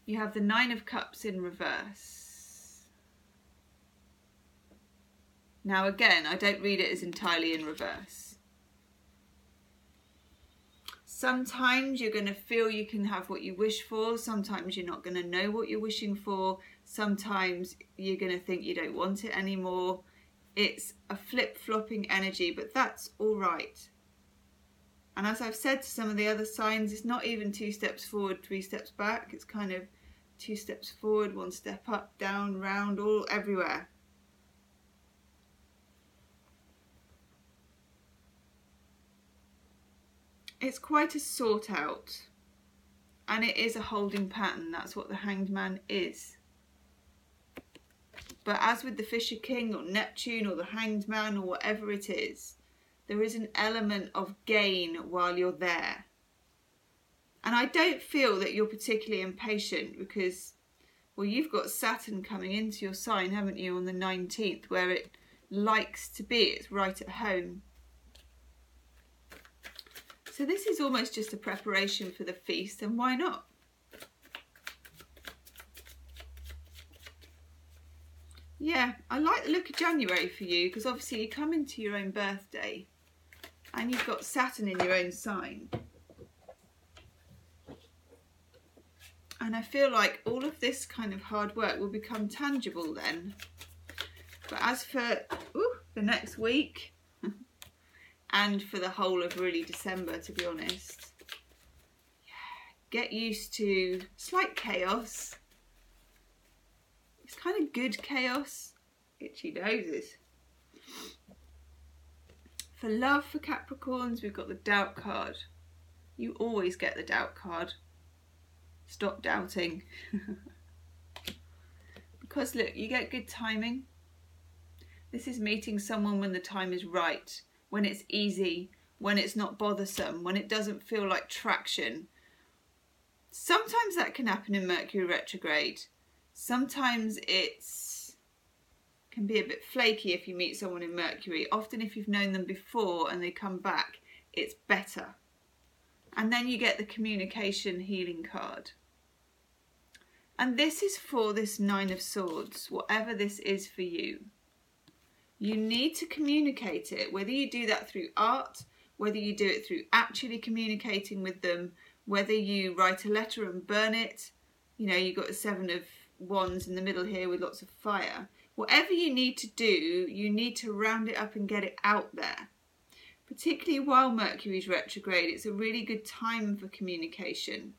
You have the Nine of Cups in reverse. Now again, I don't read it as entirely in reverse. Sometimes you're going to feel you can have what you wish for. Sometimes you're not going to know what you're wishing for. Sometimes you're going to think you don't want it anymore. It's a flip-flopping energy, but that's all right. And as I've said to some of the other signs, it's not even 2 steps forward, 3 steps back. It's kind of 2 steps forward, 1 step up, down, round, all everywhere. It's quite a sort out, and it is a holding pattern. That's what the Hanged Man is. But as with the Fisher King or Neptune or the Hanged Man or whatever it is, there is an element of gain while you're there. And I don't feel that you're particularly impatient because, well, you've got Saturn coming into your sign, haven't you, on the 19th, where it likes to be. It's right at home. So this is almost just a preparation for the feast, and why not? Yeah, I like the look of January for you because obviously you come into your own birthday and you've got Saturn in your own sign. And I feel like all of this kind of hard work will become tangible then. But as for the next week, and for the whole of really December, to be honest, get used to slight chaos. It's kind of good chaos. Itchy noses. For love, for Capricorns, we've got the Doubt card. You always get the Doubt card. Stop doubting. Because look, you get good timing. This is meeting someone when the time is right. When it's easy, when it's not bothersome, when it doesn't feel like traction. Sometimes that can happen in Mercury retrograde. Sometimes it's can be a bit flaky if you meet someone in Mercury. Often if you've known them before and they come back, it's better. And then you get the communication healing card. And this is for this Nine of Swords, whatever this is for you. You need to communicate it, whether you do that through art, whether you do it through actually communicating with them, whether you write a letter and burn it. You know, you've got a 7 of Wands in the middle here with lots of fire. Whatever you need to do, you need to round it up and get it out there. Particularly while Mercury's retrograde, it's a really good time for communication.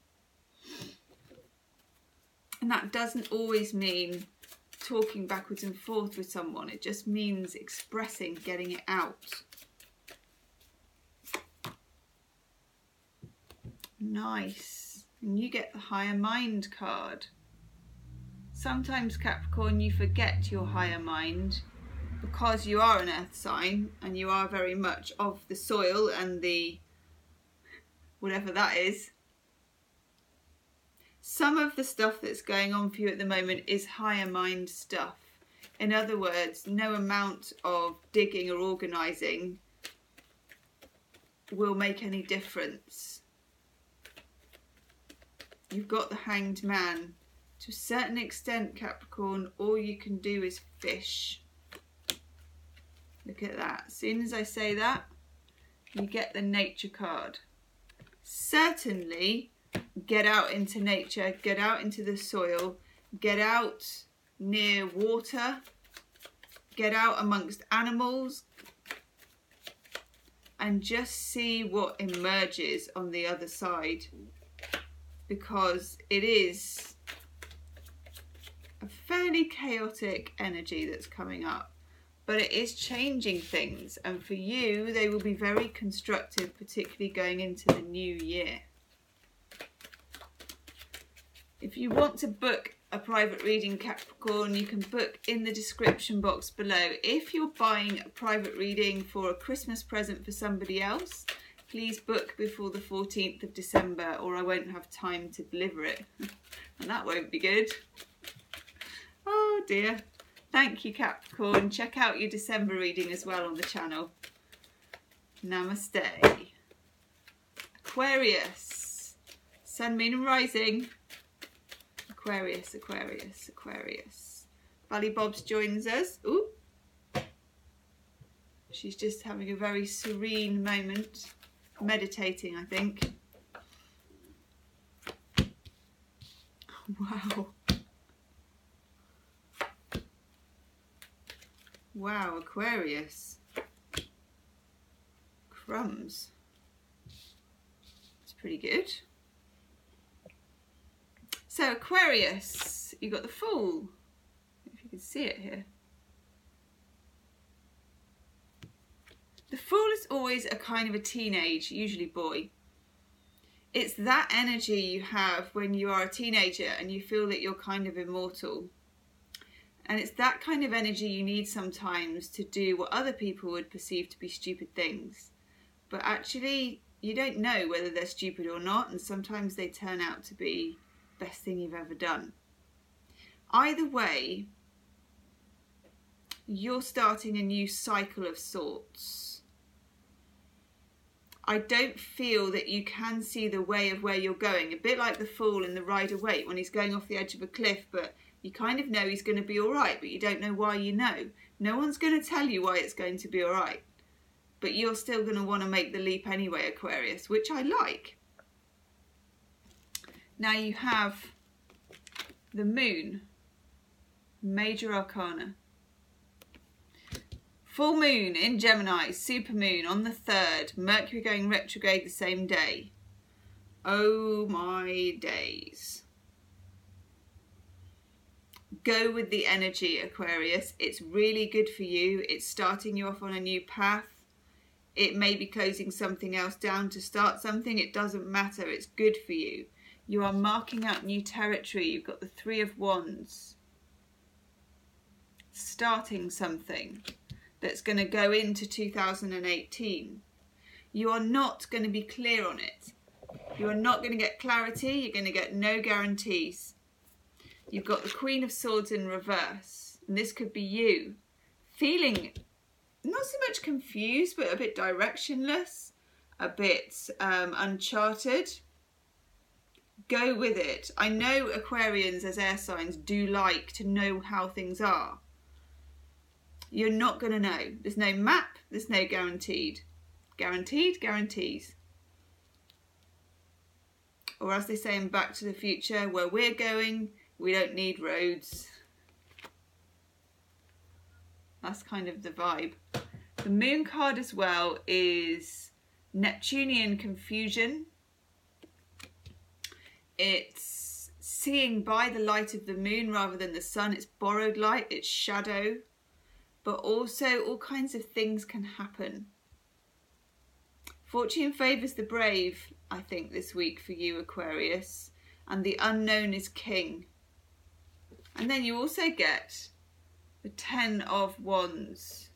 And that doesn't always mean talking backwards and forth with someone. It just means expressing, getting it out. Nice. And you get the Higher Mind card. Sometimes, Capricorn, you forget your higher mind because you are an earth sign and you are very much of the soil and the whatever that is. Some of the stuff that's going on for you at the moment is higher mind stuff. In other words, no amount of digging or organising will make any difference. You've got the Hanged Man. To a certain extent, Capricorn, all you can do is fish. Look at that. As soon as I say that, you get the Nature card. Certainly, get out into nature, get out into the soil, get out near water, get out amongst animals, and just see what emerges on the other side, because it is a fairly chaotic energy that's coming up. but it is changing things, and for you they will be very constructive, particularly going into the new year. If you want to book a private reading, Capricorn, you can book in the description box below. If you're buying a private reading for a Christmas present for somebody else, please book before the 14th of December or I won't have time to deliver it. And that won't be good. Oh dear. Thank you, Capricorn. Check out your December reading as well on the channel. Namaste. Aquarius. Sun, Moon and Rising. Aquarius, Aquarius, Aquarius. Valley Bobs joins us. Ooh. She's just having a very serene moment. Meditating, I think. Wow. Wow, Aquarius. Crumbs. It's pretty good. So Aquarius, you got the Fool. If you can see it here. The Fool is always a kind of a teenage, usually boy. It's that energy you have when you are a teenager and you feel that you're kind of immortal. And it's that kind of energy you need sometimes to do what other people would perceive to be stupid things. But actually, you don't know whether they're stupid or not, and sometimes they turn out to be the best thing you've ever done. Either way, you're starting a new cycle of sorts. I don't feel that you can see the way of where you're going. A bit like the Fool in the Rider-Waite when he's going off the edge of a cliff, but you kind of know he's going to be all right, but you don't know why you know. No one's going to tell you why it's going to be all right. But you're still going to want to make the leap anyway, Aquarius, which I like. Now you have the Moon, Major Arcana. Full moon in Gemini, supermoon on the 3rd, Mercury going retrograde the same day. Oh my days. Go with the energy, Aquarius. It's really good for you. It's starting you off on a new path. It may be closing something else down to start something. It doesn't matter. It's good for you. You are marking out new territory. You've got the 3 of Wands. Starting something that's going to go into 2018. You are not going to be clear on it. You are not going to get clarity. You're going to get no guarantees. You've got the Queen of Swords in reverse. And this could be you feeling not so much confused, but a bit directionless, a bit uncharted. Go with it. I know Aquarians as air signs do like to know how things are. You're not going to know. There's no map. There's no guaranteed. Guaranteed guarantees. Or as they say in Back to the Future, where we're going, we don't need roads. That's kind of the vibe. The Moon card as well is Neptunian confusion. It's seeing by the light of the moon rather than the sun. It's borrowed light. It's shadow. But also all kinds of things can happen. Fortune favours the brave, I think, this week for you, Aquarius. And the unknown is king. And then you also get the 10 of Wands.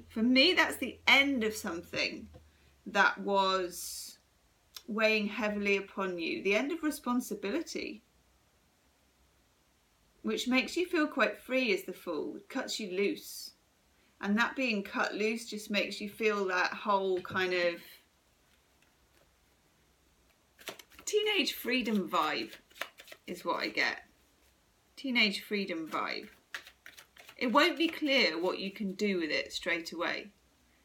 For me, that's the end of something that was weighing heavily upon you. The end of responsibility. Which makes you feel quite free as the Fool. It cuts you loose. And that being cut loose just makes you feel that whole kind of teenage freedom vibe is what I get. Teenage freedom vibe. It won't be clear what you can do with it straight away.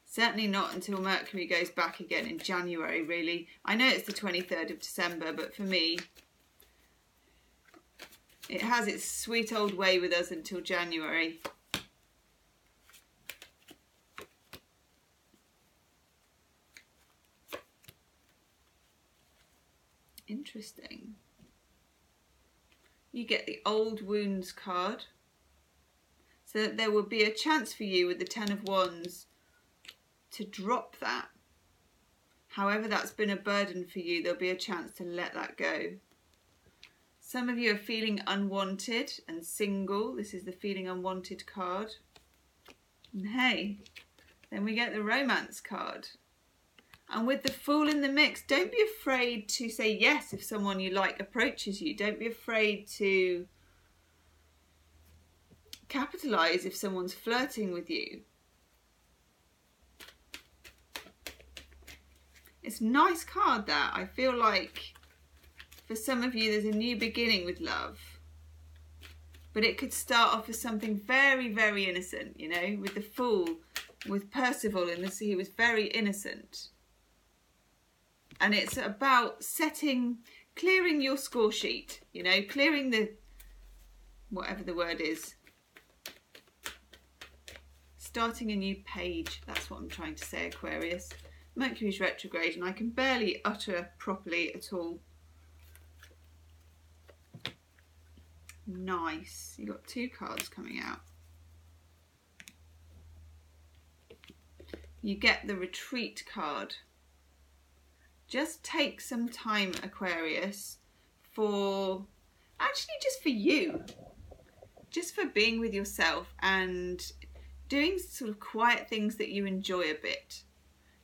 Certainly not until Mercury goes back again in January, really. I know it's the 23rd of December, but for me, it has its sweet old way with us until January. Interesting. You get the Old Wounds card. So that there will be a chance for you with the Ten of Wands to drop that. However that's been a burden for you, there'll be a chance to let that go. Some of you are feeling unwanted and single. This is the feeling unwanted card. And hey, then we get the romance card. And with the Fool in the mix, don't be afraid to say yes if someone you like approaches you. Don't be afraid to capitalise if someone's flirting with you. It's a nice card, that. I feel like for some of you there's a new beginning with love. But it could start off as something very, very innocent, you know, with the Fool, with Percival in this, he was very innocent. And it's about clearing your score sheet, you know, clearing the, whatever the word is. Starting a new page, that's what I'm trying to say, Aquarius. Mercury's retrograde and I can barely utter properly at all. Nice. You got 2 cards coming out. You get the retreat card. Just take some time, Aquarius, for actually just for you. Just for being with yourself and doing sort of quiet things that you enjoy a bit.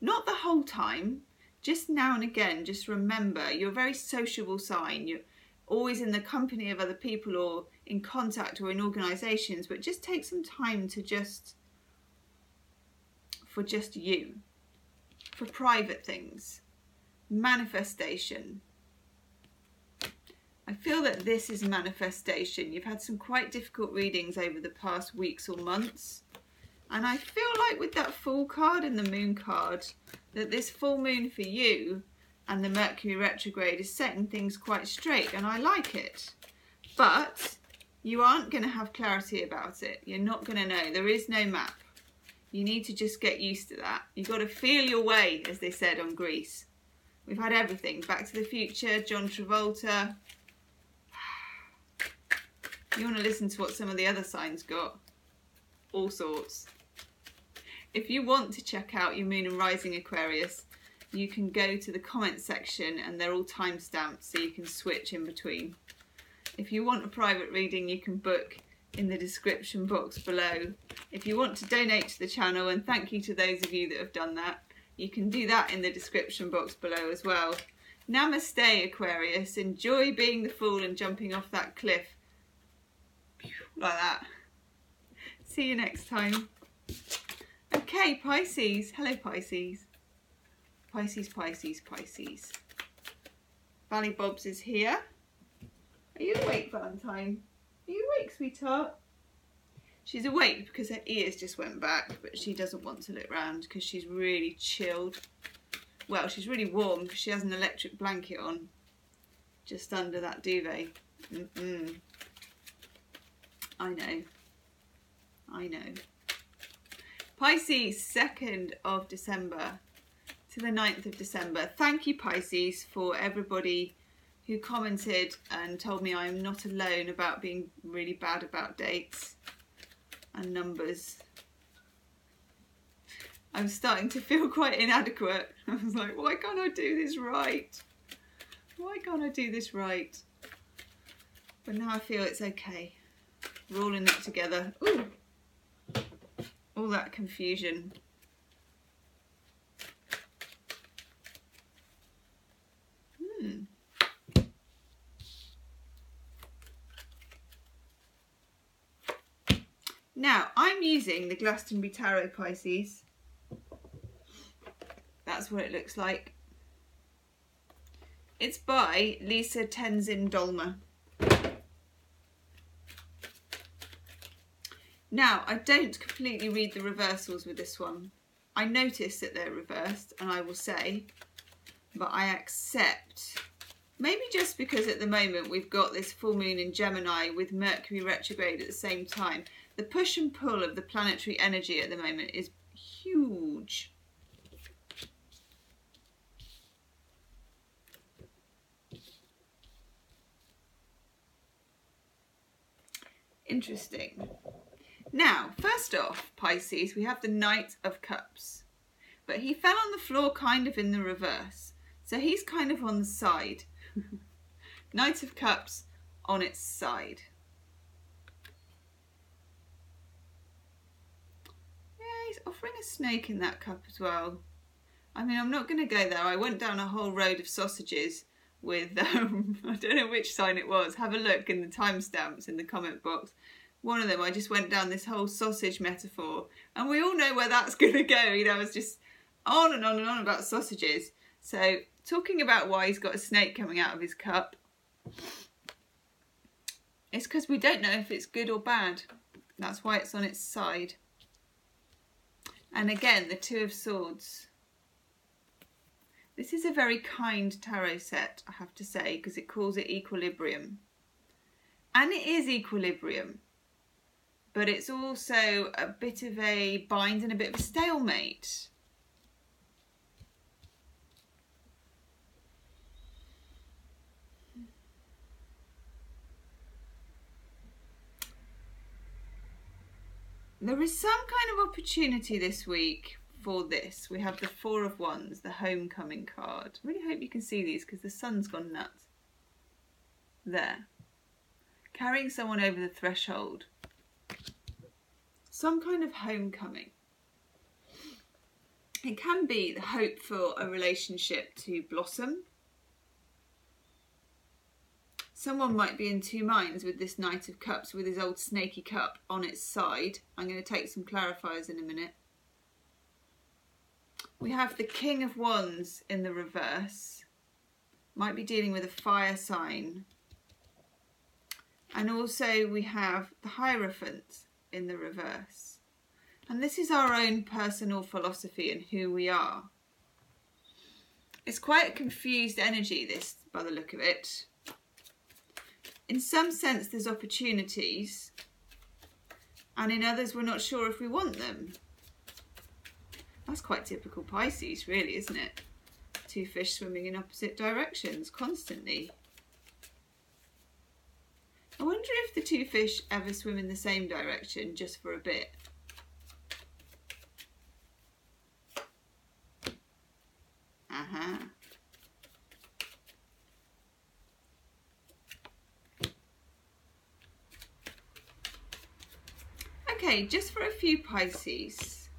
Not the whole time, just now and again. Just remember, you're a very sociable sign. You're always in the company of other people or in contact or in organisations, but just take some time to for just you, for private things. Manifestation. I feel that this is manifestation. You've had some quite difficult readings over the past weeks or months. And I feel like with that Fool card and the Moon card, that this full moon for you and the Mercury retrograde is setting things quite straight, and I like it. But you aren't going to have clarity about it. You're not going to know. There is no map. You need to just get used to that. You've got to feel your way, as they said on Greece. We've had everything. Back to the Future, John Travolta. You want to listen to what some of the other signs got? All sorts. If you want to check out your Moon and Rising, Aquarius, you can go to the comment section and they're all time-stamped so you can switch in between. If you want a private reading, you can book in the description box below. If you want to donate to the channel, and thank you to those of you that have done that, you can do that in the description box below as well. Namaste, Aquarius. Enjoy being the Fool and jumping off that cliff. Like that. See you next time. Okay, Pisces. Hello, Pisces. Pisces, Pisces, Pisces. Valley Bobs is here. Are you awake, Valentine? Are you awake, sweetheart? She's awake because her ears just went back, but she doesn't want to look round because she's really chilled. Well, she's really warm because she has an electric blanket on just under that duvet. I know. I know. Pisces, 2nd of December to the 9th of December. Thank you, Pisces, for everybody who commented and told me I'm not alone about being really bad about dates and numbers. I'm starting to feel quite inadequate. I was like, why can't I do this right? Why can't I do this right? But now I feel it's okay. We're all in it together. Ooh. All that confusion. Now, I'm using the Glastonbury Tarot, Pisces. That's what it looks like. It's by Lisa Tenzin Dolma. Now, I don't completely read the reversals with this one. I notice that they're reversed, and I will say, but I accept. Maybe just because at the moment we've got this full moon in Gemini with Mercury retrograde at the same time. The push and pull of the planetary energy at the moment is huge. Interesting. Now, first off, Pisces, we have the Knight of Cups. But he fell on the floor kind of in the reverse. So he's kind of on the side. Knight of Cups on its side. Yeah, he's offering a snake in that cup as well. I mean, I'm not going to go there. I went down a whole road of sausages with, I don't know which sign it was. Have a look in the timestamps in the comment box. One of them, I just went down this whole sausage metaphor. And we all know where that's going to go. You know, it's just on and on and on about sausages. So, talking about why he's got a snake coming out of his cup, it's because we don't know if it's good or bad. That's why it's on its side. And again, the Two of Swords. This is a very kind tarot set, I have to say, because it calls it equilibrium. And it is equilibrium. But it's also a bit of a bind and a bit of a stalemate. There is some kind of opportunity this week for this. We have the Four of Wands, the homecoming card. I really hope you can see these because the sun's gone nuts. There. Carrying someone over the threshold. Some kind of homecoming. It can be the hope for a relationship to blossom. Someone might be in two minds with this Knight of Cups with his old snaky cup on its side. I'm going to take some clarifiers in a minute. We have the King of Wands in the reverse. Might be dealing with a fire sign. And also we have the Hierophant in the reverse. And this is our own personal philosophy and who we are. It's quite a confused energy, this, by the look of it. In some sense there's opportunities, and in others we're not sure if we want them. That's quite typical Pisces, really, isn't it? Two fish swimming in opposite directions constantly. I wonder if the two fish ever swim in the same direction just for a bit. Okay, just for a few Pisces.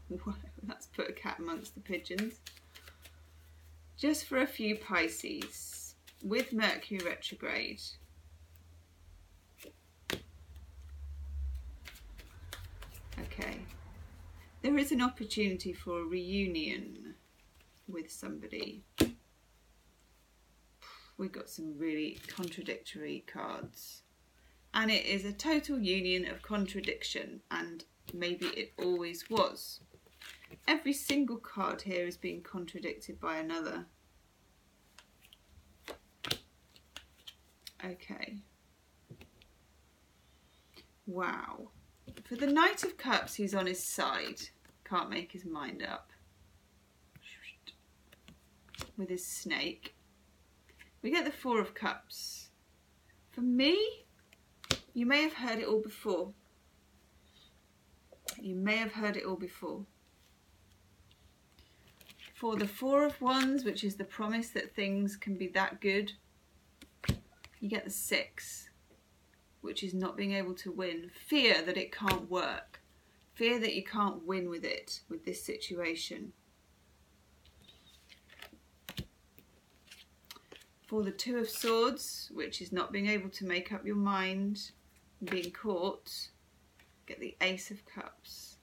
Whoa, that's put a cat amongst the pigeons. Just for a few Pisces with Mercury retrograde. Okay, there is an opportunity for a reunion with somebody. We've got some really contradictory cards. And it is a total union of contradiction, and maybe it always was. Every single card here is being contradicted by another. Okay. Wow. For the Knight of Cups, he's on his side. Can't make his mind up. With his snake. We get the Four of Cups. For me, you may have heard it all before. You may have heard it all before. For the Four of Wands, which is the promise that things can be that good, you get the Six, which is not being able to win. Fear that it can't work. Fear that you can't win with it, with this situation. For the Two of Swords, which is not being able to make up your mind, being caught, get the Ace of Cups.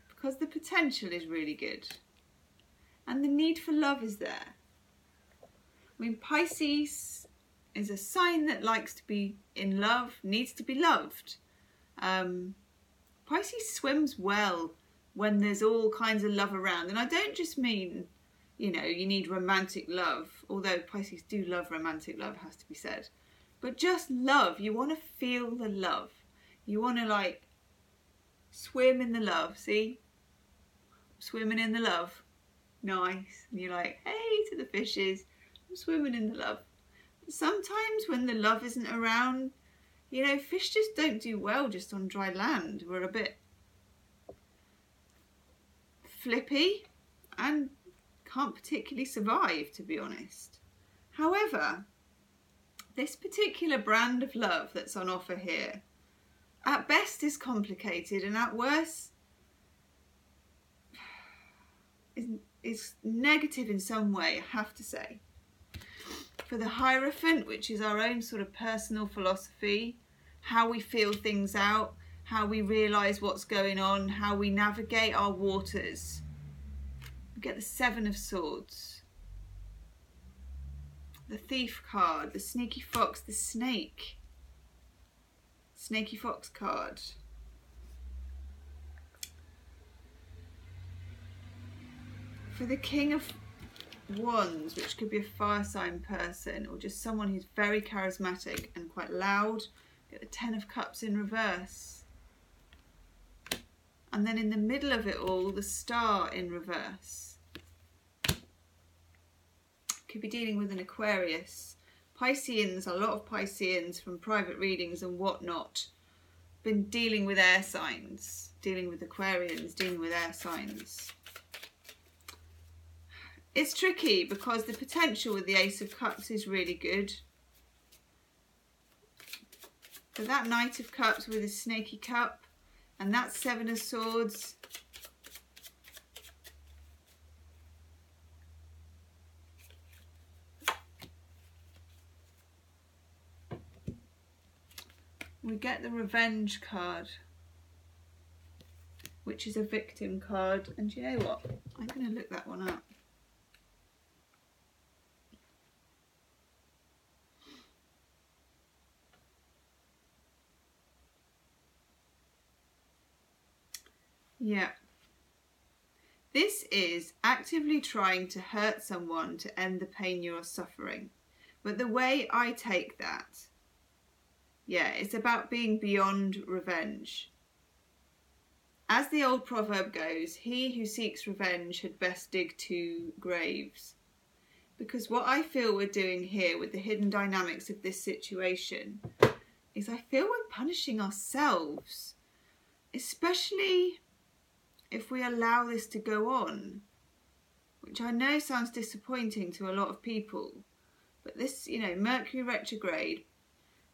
Because the potential is really good. And the need for love is there. I mean, Pisces is a sign that likes to be in love, needs to be loved. Pisces swims well when there's all kinds of love around. And I don't just mean, you know, you need romantic love, although Pisces do love romantic love, has to be said. But just love, you want to feel the love. You want to like swim in the love, see? Swimming in the love. Nice. And you're like, hey to the fishes, I'm swimming in the love. But sometimes when the love isn't around, You know, fish just don't do well just on dry land. We're a bit flippy and can't particularly survive, to be honest. However, this particular brand of love that's on offer here, at best is complicated and at worst is negative in some way, I have to say. For the Hierophant, which is our own sort of personal philosophy, how we feel things out, how we realise what's going on, how we navigate our waters. We get the Seven of Swords, the Thief card, the Sneaky Fox, the Snake, Snaky Fox card. For the King of Wands, which could be a fire sign person or just someone who's very charismatic and quite loud, get the Ten of Cups in reverse. And then in the middle of it all, the Star in reverse. Could be dealing with an Aquarius. Pisceans, a lot of Pisceans from private readings and whatnot, been dealing with air signs, dealing with Aquarians, dealing with air signs. It's tricky because the potential with the Ace of Cups is really good. But that Knight of Cups with a Snaky Cup and that Seven of Swords, we get the Revenge card, which is a victim card. And you know what? I'm going to look that one up. Yeah. This is actively trying to hurt someone to end the pain you're suffering. But the way I take that, yeah, it's about being beyond revenge. As the old proverb goes, he who seeks revenge had best dig two graves. Because what I feel we're doing here with the hidden dynamics of this situation is I feel we're punishing ourselves, especially if we allow this to go on, which I know sounds disappointing to a lot of people, but this, you know, Mercury retrograde,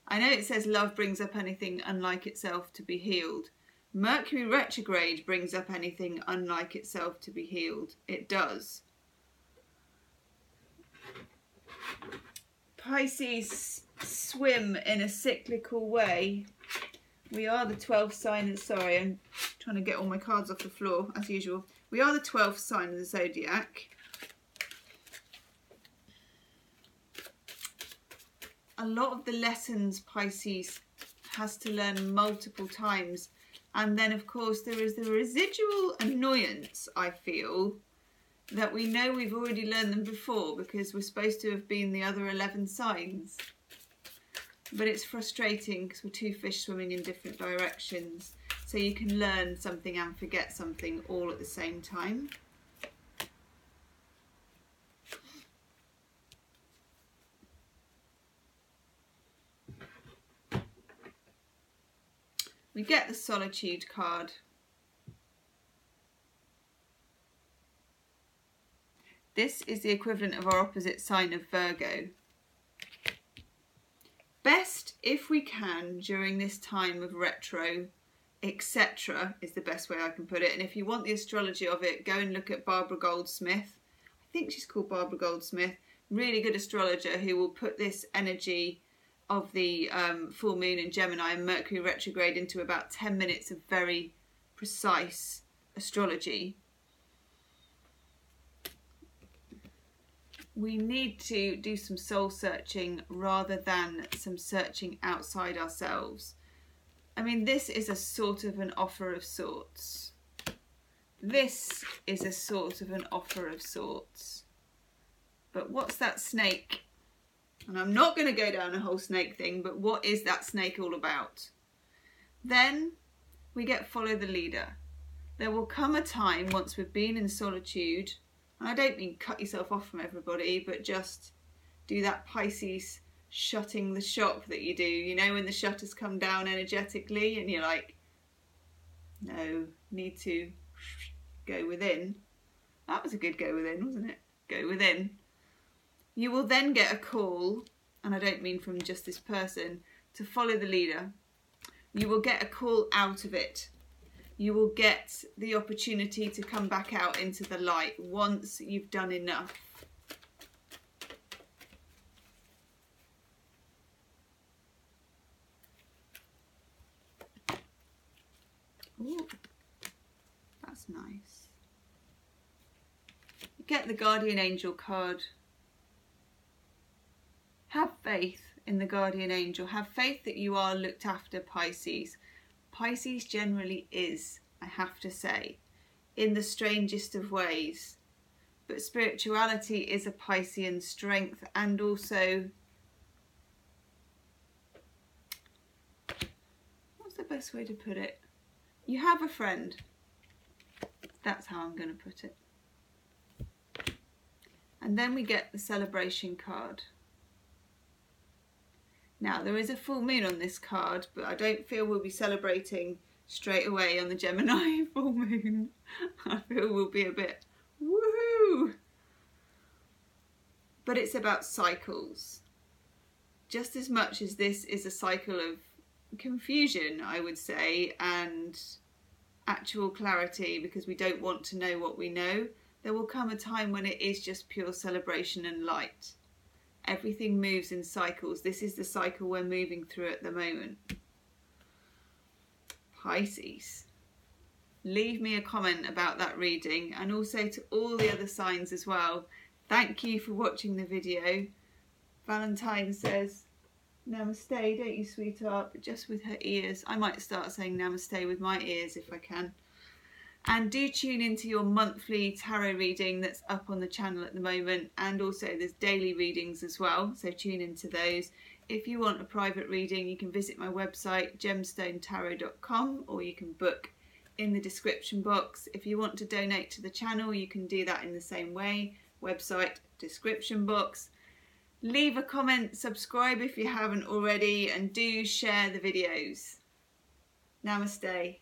I know it says love brings up anything unlike itself to be healed. Mercury retrograde brings up anything unlike itself to be healed. It does. Pisces swim in a cyclical way. We are the 12th sign, sorry, I'm trying to get all my cards off the floor, as usual. We are the 12th sign of the zodiac. A lot of the lessons Pisces has to learn multiple times. And then, of course, there is the residual annoyance, I feel, that we know we've already learned them before because we're supposed to have been the other 11 signs. But it's frustrating because we're two fish swimming in different directions. So you can learn something and forget something all at the same time. We get the Solitude card. This is the equivalent of our opposite sign of Virgo. Best if we can during this time of retro, etc. is the best way I can put it. And if you want the astrology of it, go and look at Barbara Goldsmith. I think she's called Barbara Goldsmith. Really good astrologer who will put this energy of the full moon in Gemini and Mercury retrograde into about 10 minutes of very precise astrology. We need to do some soul searching rather than some searching outside ourselves. I mean, this is a sort of an offer of sorts. This is a sort of an offer of sorts. But what's that snake? And I'm not going to go down a whole snake thing, but what is that snake all about? Then we get follow the leader. There will come a time once we've been in solitude, and I don't mean cut yourself off from everybody, but just do that Pisces shutting the shop that you do, you know, when the shutters come down energetically and you're like, no, need to go within. That was a good go within, wasn't it? Go within. You will then get a call, and I don't mean from just this person, to follow the leader. You will get a call out of it. You will get the opportunity to come back out into the light once you've done enough. Ooh, that's nice. You get the guardian angel card. Have faith in the guardian angel. Have faith that you are looked after, Pisces. Pisces generally is, I have to say, in the strangest of ways. But spirituality is a Piscean strength, and also, what's the best way to put it? You have a friend. That's how I'm going to put it. And then we get the celebration card. Now, there is a full moon on this card, but I don't feel we'll be celebrating straight away on the Gemini full moon. I feel we'll be a bit woohoo. But it's about cycles. Just as much as this is a cycle of confusion, I would say, and actual clarity, because we don't want to know what we know, there will come a time when it is just pure celebration and light. Everything moves in cycles. This is the cycle we're moving through at the moment. Pisces. Leave me a comment about that reading, and also to all the other signs as well. Thank you for watching the video. Valentine says, namaste, don't you, sweetheart? But just with her ears. I might start saying namaste with my ears if I can. And do tune into your monthly tarot reading that's up on the channel at the moment. And also there's daily readings as well, so tune into those. If you want a private reading, you can visit my website, gemstonetarot.com, or you can book in the description box. If you want to donate to the channel, you can do that in the same way. Website, description box. Leave a comment, subscribe if you haven't already, and do share the videos. Namaste.